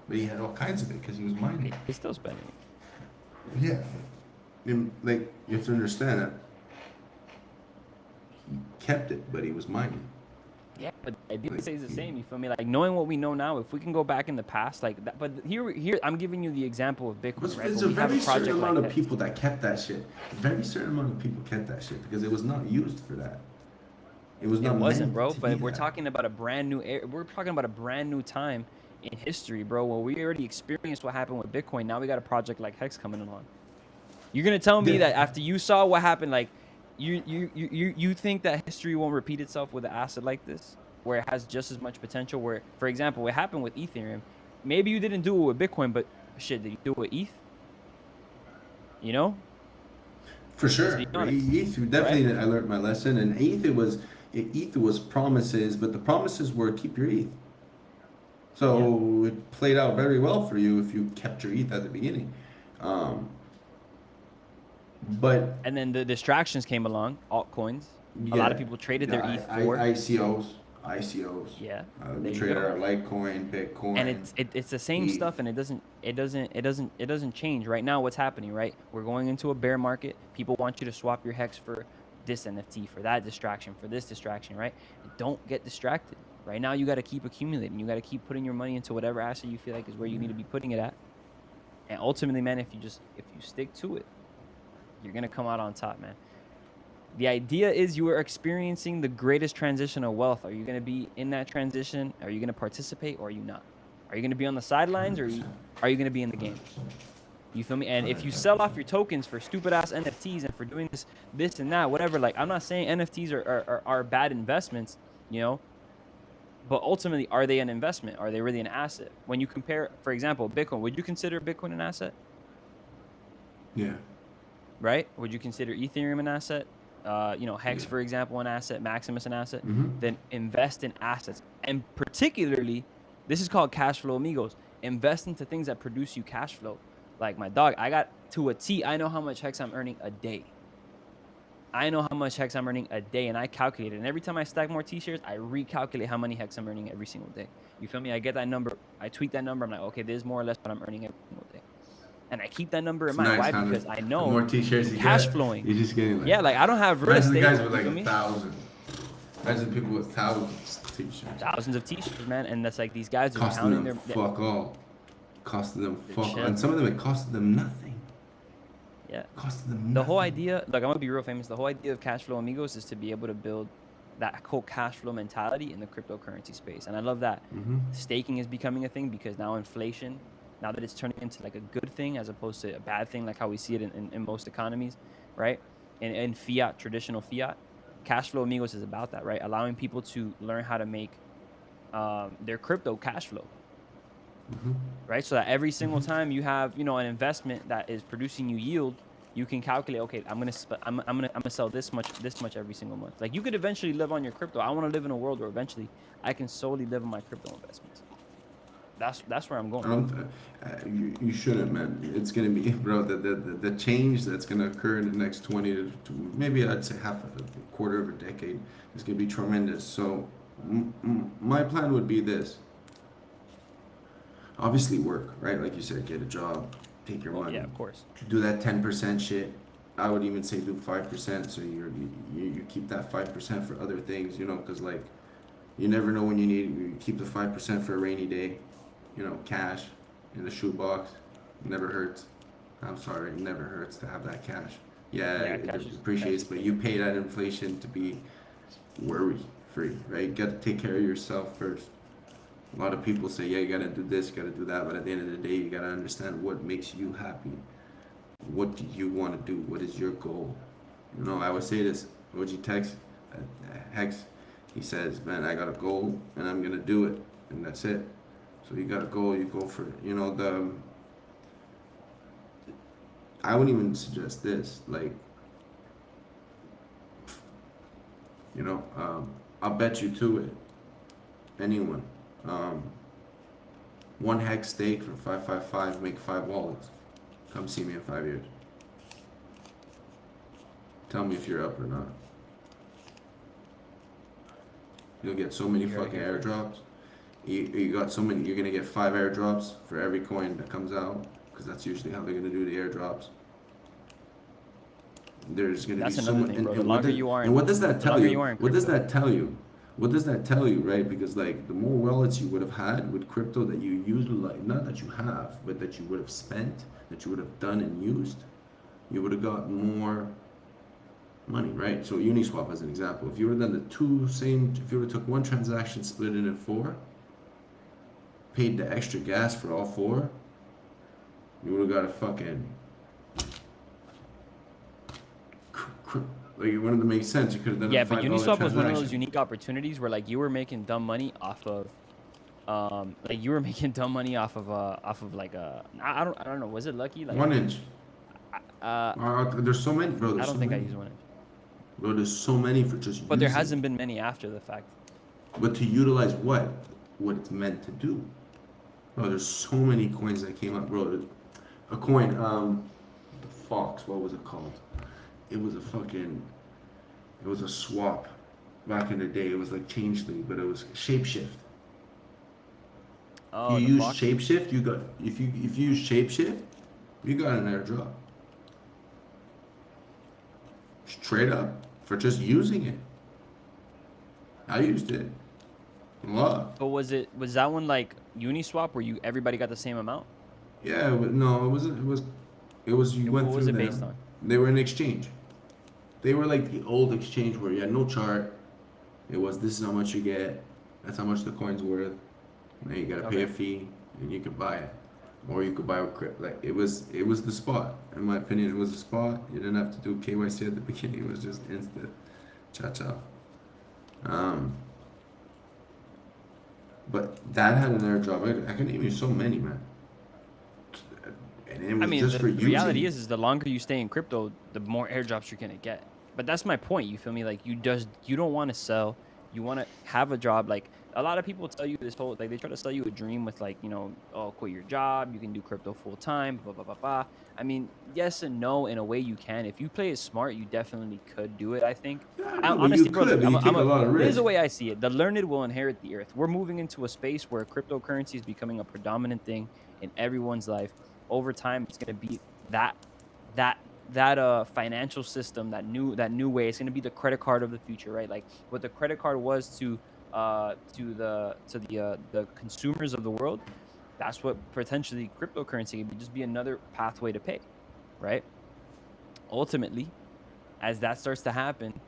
but he had all kinds of it because he was mining. He's still spending it. Yeah, and, like, you have to understand that he kept it, but he was mining. Yeah, but I didn't say it's the same. You feel me? Like, knowing what we know now, if we can go back in the past, like that. But here, I'm giving you the example of Bitcoin. Right? There's a very certain amount of people that kept that shit. A very certain amount of people kept that shit because it was not used for that. It was not. It wasn't, bro. But we're talking about a brand new. We're talking about a brand new time in history, bro. Well, we already experienced what happened with Bitcoin. Now we got a project like Hex coming along. You're gonna tell me that after you saw what happened, like, you think that history won't repeat itself with an asset like this, where it has just as much potential? Where, for example, what happened with Ethereum, maybe you didn't do it with Bitcoin, but shit, did you do it with ETH? You know? For sure. ETH, definitely, right? I learned my lesson. And ETH was promises, but the promises were keep your ETH. So it played out very well for you if you kept your ETH at the beginning. And then the distractions came along, altcoins. A lot of people traded their ETH for ICOs. Yeah. We traded our Litecoin, Bitcoin. And it's the same stuff, and it doesn't change. Right now, what's happening, right? We're going into a bear market. People want you to swap your Hex for this NFT, for that distraction, for this distraction, right? Don't get distracted. Right now, you got to keep accumulating. You got to keep putting your money into whatever asset you feel like is where you need to be putting it at. And ultimately, man, if you stick to it, you're going to come out on top, man. The idea is you are experiencing the greatest transition of wealth. Are you going to be in that transition? Are you going to participate or are you not? Are you going to be on the sidelines or are you going to be in the game? You feel me? And if you sell off your tokens for stupid ass NFTs and for doing this and that, whatever, like I'm not saying NFTs are bad investments, you know, but ultimately, are they an investment? Are they really an asset? When you compare, for example, Bitcoin, would you consider Bitcoin an asset? Yeah. Right? Would you consider Ethereum an asset? You know, HEX, for example, an asset, Maximus an asset? Then invest in assets. And particularly, this is called cash flow amigos. Invest into things that produce you cash flow. Like my dog, I got to a T. I know how much HEX I'm earning a day. I know how much HEX I'm earning a day, and I calculate it. And every time I stack more T-shares, I recalculate how many HEX I'm earning every single day. You feel me? I get that number. I tweak that number. I'm like, okay, this is more or less what I'm earning every single day. And I keep that number in mind. Nice. Why? Because I know the more T-shirts I'm you cash get, flowing. you're just getting like. Yeah, like I don't have real imagine estate. the guys with like you feel me? 1,000. Imagine people with thousands of T-shirts. Thousands of T-shirts, man. And that's like these guys are costing counting them their fuck all. Costing them fuck all. chill. And some of them it costed them nothing. Yeah. Costed them nothing. The whole idea, like I'm gonna be real famous. The whole idea of cash flow amigos is to be able to build that whole cash flow mentality in the cryptocurrency space. And I love that staking is becoming a thing because now inflation, now that it's turning into like a good thing as opposed to a bad thing, like how we see it in most economies, right? And in fiat, traditional fiat, cash flow amigos is about that, right? Allowing people to learn how to make their crypto cash flow, right? So that every single time you have, you know, an investment that is producing you yield, you can calculate, okay, I'm gonna sell this much every single month. Like you could eventually live on your crypto. I want to live in a world where eventually I can solely live on my crypto investments. That's where I'm going. You shouldn't, man. It's gonna be, bro. The change that's gonna occur in the next 20 to maybe I'd say half a quarter of a decade is gonna be tremendous. So my plan would be this. Obviously, work, right? Like you said, get a job, take your money. Yeah, of course. Do that 10% shit. I would even say do 5%. So you keep that 5% for other things, you know, because like you never know when you need. You keep the 5% for a rainy day. You know, cash in the shoebox never hurts. I'm sorry, it never hurts to have that cash. Yeah, it appreciates, but you pay that inflation to be worry free, right? You got to take care of yourself first. A lot of people say, yeah, you got to do this, you got to do that, but at the end of the day, you got to understand what makes you happy. What do you want to do? What is your goal? You know, I would say this. OG Tex, Hex, he says, man, I got a goal and I'm going to do it, and that's it. So you got a goal, you go for it. You know, I wouldn't even suggest this. Like, you know, I'll bet you to it. Anyone. One hex stake for 555, make 5 wallets. Come see me in 5 years. Tell me if you're up or not. You'll get so many fucking airdrops. You got so many. You're gonna get 5 airdrops for every coin that comes out, because that's usually how they're gonna do the airdrops. There's gonna be so much. And what does that tell you? What does that tell you? What does that tell you, right? Because like the more wallets you would have had with crypto that you utilize, not that you have, but that you would have spent, that you would have done and used, you would have got more money, right? So Uniswap as an example, if you would have done if you would have took one transaction, split it in 4, paid the extra gas for all 4, you would have got a fucking like it wouldn't have made sense. You could have done yeah, a $5 but Uniswap was one of those transaction. unique opportunities where like you were making dumb money off of like you were making dumb money off of like I don't know, was it lucky? Like 1 inch. There's so many, bro. I don't think I used 1 inch. Bro, there's so many for just But there using. hasn't been many after the fact. But to utilize what it's meant to do. Bro, there's so many coins that came up, bro. A coin, the Fox, what was it called? It was a swap back in the day. It was like Changeling, but it was Shapeshift. Oh, you use Shapeshift, you got if you use Shapeshift, you got an airdrop. Straight up for just using it. I used it. What? But was that one like Uniswap where everybody got the same amount? Yeah, no, it wasn't. It was you What went was through it based them. on? They were an exchange. They were like the old exchange where you had no chart. It was this is how much you get. That's how much the coin's worth. Now you gotta pay a Okay. fee and you could buy it, or you could buy with crypto. Like it was the spot. In my opinion, it was the spot. You didn't have to do KYC at the beginning. It was just instant, cha cha. Um, but that had an airdrop. I can name you so many, man. And it I was mean, just for the reality using. is the longer you stay in crypto, the more airdrops you're gonna get. But that's my point. You feel me? Like you don't want to sell. You want to have a job. Like a lot of people tell you this whole like they try to sell you a dream with like oh quit your job, you can do crypto full time, blah blah blah blah. I mean, yes and no in a way you can. If you play it smart, you definitely could do it. I think. Yeah, no, but you Honestly, bro, could, look, but you take a lot of this is the risk. way I see it. The learned will inherit the earth. We're moving into a space where cryptocurrency is becoming a predominant thing in everyone's life. Over time, it's going to be that that financial system, that new way. It's going to be the credit card of the future, right? Like what the credit card was to the consumers of the world. That's what potentially cryptocurrency could just be, another pathway to pay, right? Ultimately, as that starts to happen,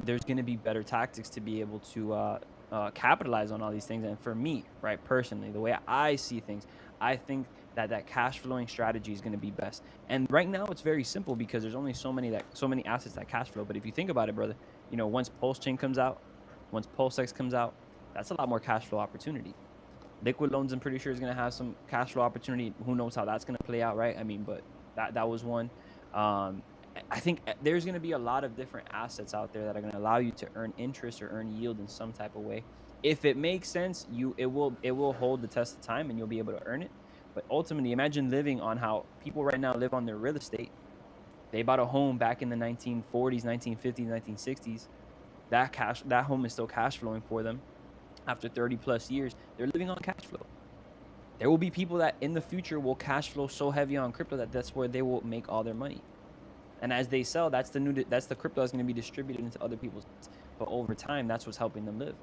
there's going to be better tactics to be able to capitalize on all these things. And for me, right, personally, the way I see things, I think that cash flowing strategy is going to be best. And right now, it's very simple because there's only so many assets that cash flow. But if you think about it, brother, once Pulse Chain comes out, once PulseX comes out, that's a lot more cash flow opportunity. Liquid loans, I'm pretty sure, is going to have some cash flow opportunity. Who knows how that's going to play out, right? I mean, but that was one. I think there's going to be a lot of different assets out there that are going to allow you to earn interest or earn yield in some type of way. If it makes sense, it will hold the test of time and you'll be able to earn it. But ultimately, imagine living on how people right now live on their real estate. They bought a home back in the 1940s, 1950s, 1960s. That home is still cash flowing for them. After 30 plus years, they're living on cash flow. There will be people that in the future will cash flow so heavy on crypto that's where they will make all their money. And as they sell, that's the crypto that's going to be distributed into other people's hands. But over time, that's what's helping them live.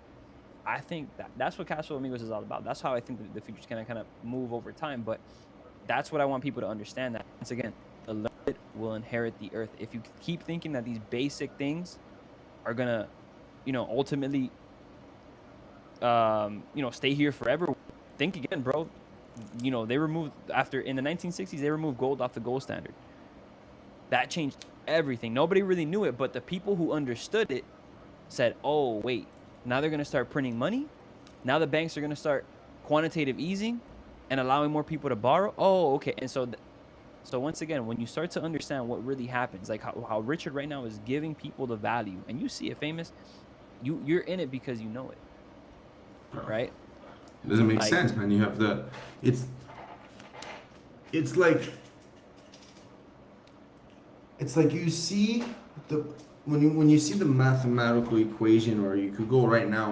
I think that's what Cash Flow Amigos is all about. That's how I think the future's going to kind of move over time. But that's what I want people to understand, that once again, the learned will inherit the earth. If you keep thinking that these basic things are going to, ultimately, stay here forever, think again, bro. They removed in the 1960s, they removed gold off the gold standard. That changed everything. Nobody really knew it, but the people who understood it said, oh, wait, now they're going to start printing money. Now the banks are going to start quantitative easing and allowing more people to borrow. Oh, okay. And so once again, when you start to understand what really happens, like how Richard right now is giving people the value, and you see it, Famous, you're in it because you know it, right? It doesn't make Like, sense, man. You have it's it's like it's like you see the when you see the mathematical equation, or you could go right now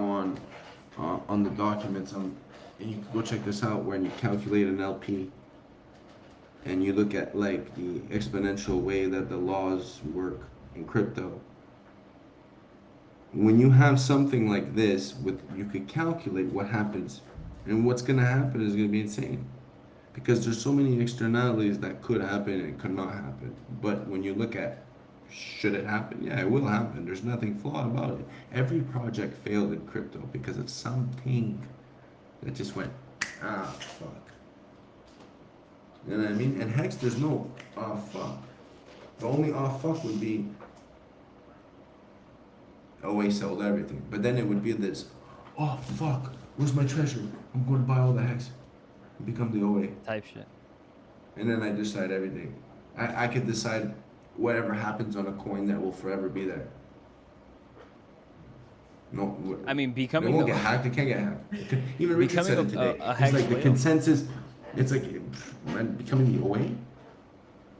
on the documents and you could go check this out when you calculate an LP and you look at like the exponential way that the laws work in crypto. When you have something like this, you could calculate what happens, and what's gonna happen is gonna be insane, because there's so many externalities that could happen and could not happen. But when you look at should it happen, yeah, it will happen. There's nothing flawed about it. Every project failed in crypto because of something that just went, fuck. You know what I mean? And Hex, there's no fuck. The only fuck would be OA sold everything. But then it would be this, oh fuck, where's my treasure? I'm going to buy all the Hex and become the OA. type shit. And then I decide everything. I could decide whatever happens on a coin that will forever be there. No, I mean, they won't get hacked. They can't get hacked. Even Richard said it today. a It's Hex like the whale. consensus. It's like, man, becoming the OA.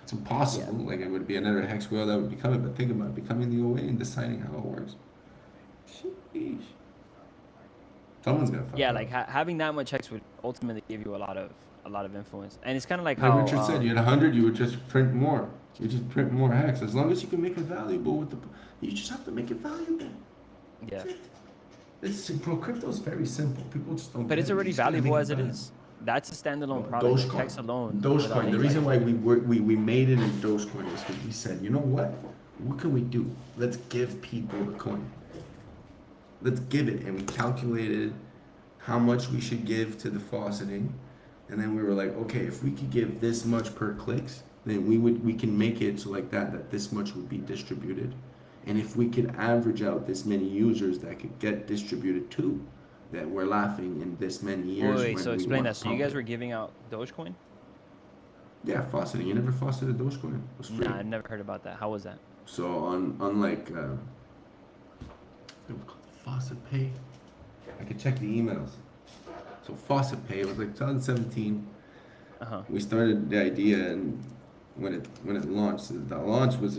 It's impossible. Yeah. Like it would be another Hex whale that would become it. But think about it, becoming the OA and deciding how it works. Sheesh. Someone's gonna fuck Yeah, up. like having that much Hex would ultimately give you a lot of influence. And it's kind of like Like how Richard said, you had 100, you would just print more. You just print more Hex. As long as you can make it valuable with you just have to make it valuable. yeah. That's it. Bro, crypto's very simple. People just don't But get it's it. You already just gotta make valuable it as it bad. is. That's a standalone Well, product. Like Dogecoin. Hex alone, without Dogecoin. The anybody. reason why we made it in Dogecoin is because we said, you know what? What can we do? Let's give people the coin. Let's give it. And we calculated how much we should give to the fauceting. And then we were like, okay, if we could give this much per clicks, then we can make it so like that this much would be distributed. And if we could average out this many users that could get distributed to, that we're laughing in this many years Wait, when so we explain want that. to So you pump guys it. were giving out Dogecoin? Yeah, fauceting. You never fauceted Dogecoin. It was free. Nah, I've never heard about that. How was that? So on like it was called Faucet Pay. I could check the emails. So Faucet Pay, it was like 2017. Uh-huh. We started the idea, and when it launched, the launch was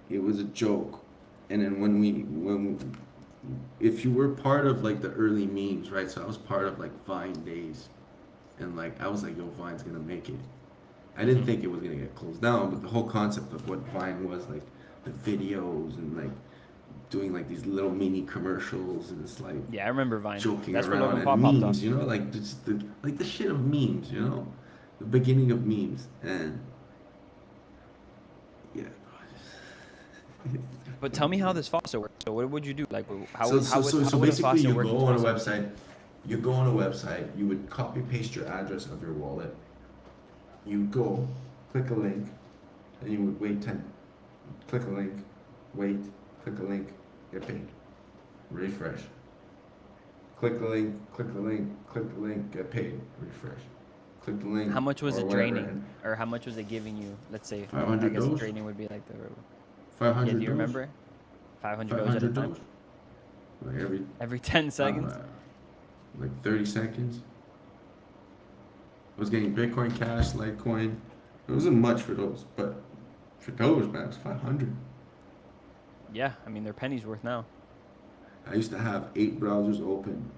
it was a joke. And then if you were part of like the early memes, right? So I was part of like Vine days, and like I was like, yo, Vine's gonna make it. I didn't think it was gonna get closed down, but the whole concept of what Vine was, like the videos and like doing like these little mini commercials, and it's like Yeah, I remember Vine. joking That's where around Logan and Paul popped off. memes, you know, like just the shit of memes, you know, the beginning of memes, and yeah. But tell me how this faucet works. So what would you do? Like, how So would a basically, faucet you work go in on a 2017? website. You go on a website. You would copy paste your address of your wallet. You go, click a link, and you would wait 10. Click a link, wait, click a link, get paid. Refresh. Click the link, click the link, click the link, get paid. Refresh. Click the link. How much was or it whatever, draining? and Or how much was it giving you? Let's say, I 500 guess Doge. draining would be like the... 500 Yeah, do you Doge. remember? 500 Doge at a 500 time? Doge. Like Every 10 seconds? like 30 seconds. I was getting Bitcoin Cash, Litecoin. It wasn't much for those, but for Doge, man, it was 500. Yeah, I mean, they're pennies worth now. I used to have 8 browsers open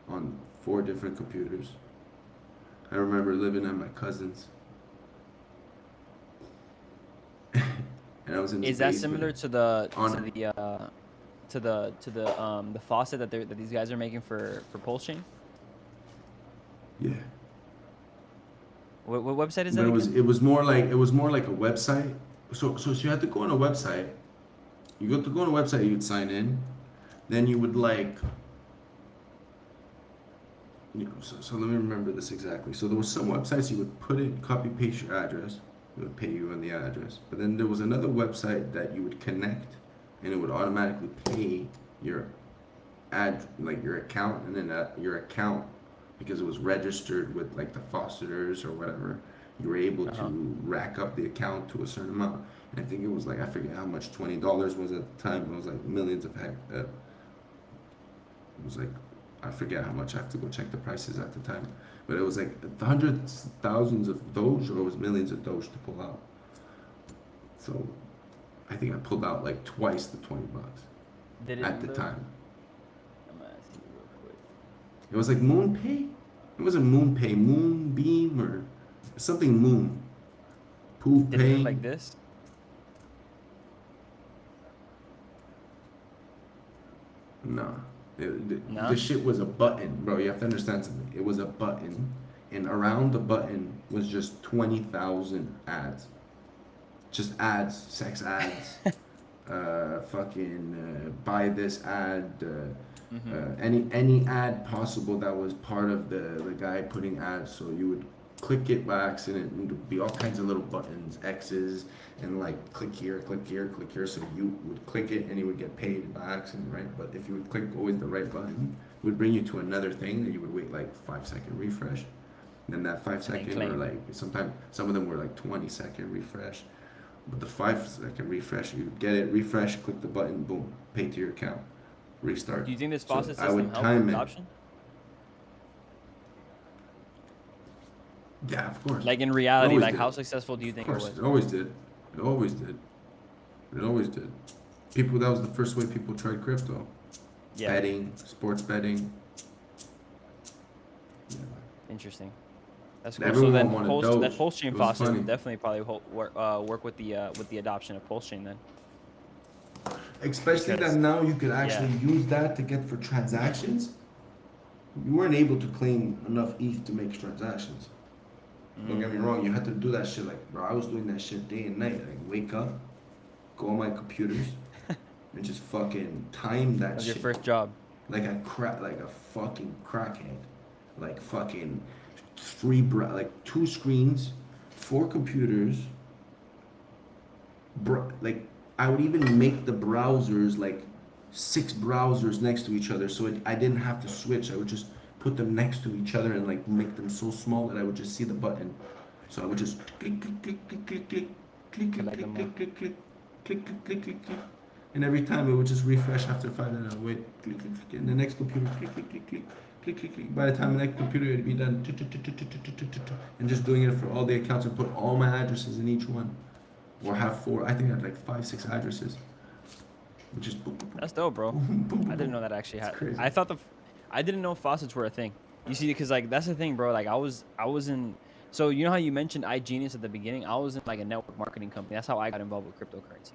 on 4 different computers. I remember living at my cousin's. And I was in the Is that basement. similar to the faucet that these guys are making for PulseChain? Yeah. What website is But that again? it was more like a website. So you had to go on a website. You got to go on a website, you'd sign in. Then you would like, you know, so let me remember this exactly. So there was some websites you would put in, copy paste your address. It would pay you on the address. But then there was another website that you would connect, and it would automatically pay your your account, and then your account, because it was registered with like the faucetors or whatever, you were able to rack up the account to a certain amount. And I think it was like, I forget how much, $20 was at the time, but it was like millions of it was like, I forget how much. I have to go check the prices at the time, but it was like hundreds, thousands of Doge, or it was millions of Doge to pull out. So I think I pulled out like twice the $20 at the time. I'm gonna see real quick. It was like MoonPay. It wasn't MoonPay, Moonbeam or something Moon. Pool Did it Pay. look like this? Nah. No? The shit was a button, bro. You have to understand something. It was a button, and around the button was just 20,000 ads. Just ads, sex ads, buy this ad, any ad possible that was part of the guy putting ads. So you would click it by accident, and it would be all kinds of little buttons, X's, and like click here, click here, click here. So you would click it and you would get paid by accident, right? But if you would click always the right button, it would bring you to another thing that you would wait like 5-second refresh. And then that 5-second, or like sometimes some of them were like 20-second refresh. But the 5-second refresh, you get it, refresh, click the button, boom, pay to your account, restart. Do you think this faucet system helped time with it. adoption? Yeah, of course. Like in reality, like did. how successful do you think it Of course, was? it always did. It always did. It always did. People, that was the first way people tried crypto. Yeah. Betting, sports betting. Yeah. Interesting. That's cool. Everyone So then wanted that Doge. PulseChain It was faucet funny. would definitely probably work with the adoption of PulseChain then. especially because that now you could actually use that to get for transactions. You weren't able to claim enough ETH to make transactions. Don't get me wrong, you had to do that shit like, bro, I was doing that shit day and night. Like, wake up, go on my computers, and just fucking time that That's shit. your first job. Like a fucking crackhead. Like fucking like 2 screens, 4 computers. Like, I would even make the browsers like 6 browsers next to each other, so I didn't have to switch. I would just put them next to each other and like make them so small that I would just see the button. So I would just click, click, click, click, click, click, click, click, click, click, click, click, click, click, click, click, click, and every time it would just refresh after 5 minutes. Wait, click, click, click, and the next computer, click, click, click, click, click, click, click. By the time the next computer, it'd be done, and just doing it for all the accounts and put all my addresses in each one, or have 4. I think I had like 5, 6 addresses. Which is That's dope, bro. I didn't know that actually happened. I didn't know faucets were a thing. You see, because like that's the thing, bro. Like I was in. So you know how you mentioned iGenius at the beginning? I was in like a network marketing company. That's how I got involved with cryptocurrency.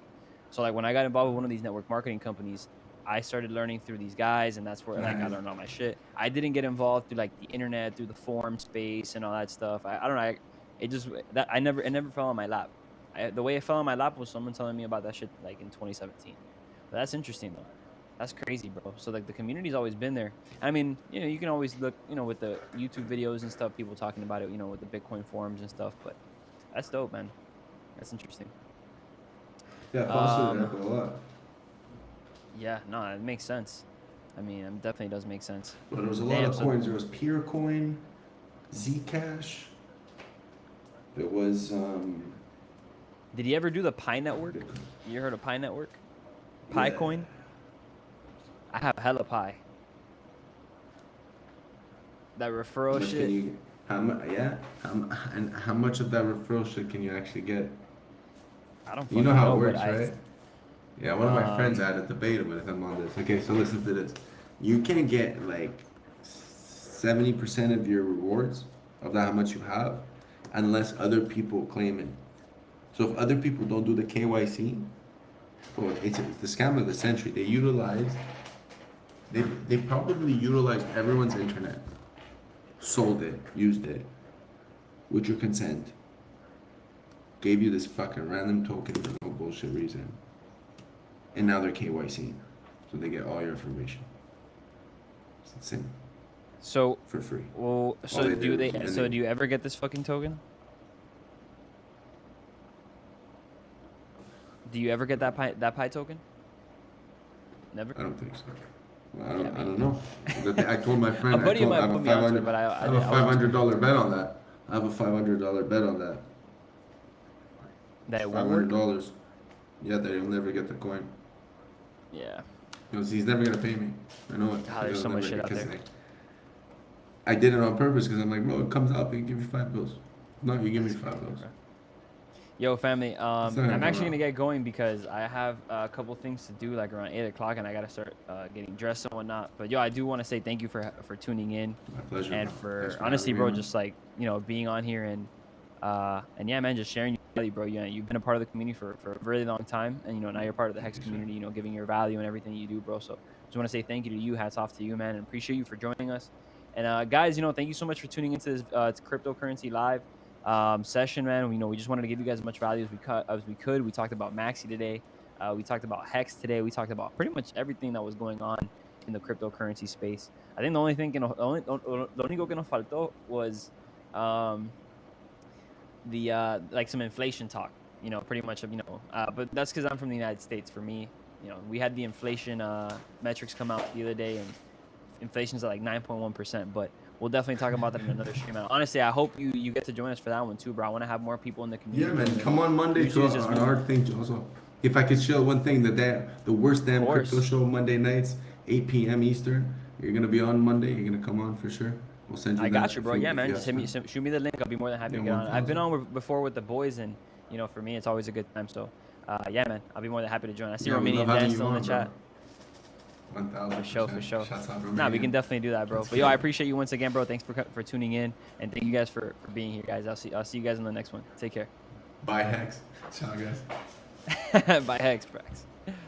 So like when I got involved with one of these network marketing companies, I started learning through these guys, and that's where like I learned all my shit. I didn't get involved through like the internet, through the forum space and all that stuff. I don't know. It never fell on my lap. The way it fell on my lap was someone telling me about that shit like in 2017. But that's interesting though. That's crazy, bro. So like the community's always been there. I mean, you know, you can always look, you know, with the YouTube videos and stuff, people talking about it, you know, with the Bitcoin forums and stuff. But that's dope, man. That's interesting. Yeah, fostered it a lot. Yeah, no, it makes sense. I mean, it definitely does make sense. But there was a lot of coins. There was Peercoin, Zcash. There was. Did he ever do the Pi Network? You heard of Pi Network? Pi Coin? I have hella Pi. That referral shit. How much of that referral shit can you actually get? I don't. You know how it works, right? Yeah, one of my friends had a debate with him on this. Okay, so listen to this. You can get like 70% of your rewards of that how much you have, unless other people claim it. So if other people don't do the KYC, well, it's the scam of the century. They probably utilized everyone's internet, sold it, used it, with your consent, gave you this fucking random token for no bullshit reason, and now they're KYC, so they get all your information. It's insane. So for free. Well, so do you ever get this fucking token? Do you ever get that Pi token? Never. I don't think so. Well, I don't know. I told my friend I have a $500 bet on that. I have a $500 bet on that. That $500. Yeah, that he'll never get the coin. Yeah. Because he's never gonna pay me. I know it. God, there's so much shit out there. I did it on purpose because I'm like, bro, it comes up and give you $5. No, you give me $5. Yo, family, I'm actually going to get going because I have a couple things to do like around 8 o'clock and I got to start getting dressed and whatnot. But yo, I do want to say thank you for tuning in. My pleasure. And for honestly, bro, just like, you know, being on here and yeah, man, just sharing your value, bro. Yeah, you've been a part of the community for a really long time. And, you know, now you're part of the HEX community, you know, giving your value and everything you do, bro. So just want to say thank you to you. Hats off to you, man. And appreciate you for joining us. And guys, you know, thank you so much for tuning into this Cryptocurrency Live session, man. You know, we just wanted to give you guys as much value as we could. We talked about Maxi today. We talked about HEX today. We talked about pretty much everything that was going on in the cryptocurrency space. I think the only thing, lo único que nos faltó was the like some inflation talk. You know, pretty much, you know, but that's because I'm from the United States. For me, you know, we had the inflation metrics come out the other day, and inflation's at like 9.1%. But we'll definitely talk about that in another stream. And honestly, I hope you get to join us for that one too, bro. I want to have more people in the community. Yeah, man. Come on Monday to our thing also. If I could show one thing, the worst damn crypto show Monday nights, 8 p.m. Eastern. You're gonna be on Monday. You're gonna come on for sure. We'll send you. I got you, bro. Yeah, man. Just shoot me the link. I'll be more than happy to get on. I've been on before with the boys, and you know, for me, it's always a good time. So, yeah, man. I'll be more than happy to join. I see Romanian Dan still in the chat. 1,000%. For sure. Nah, we can definitely do that, bro. But yo, I appreciate you once again, bro. Thanks for tuning in, and thank you guys for being here, guys. I'll see you guys in the next one. Take care. Bye, HEX. Ciao, guys. Bye, HEX Flex.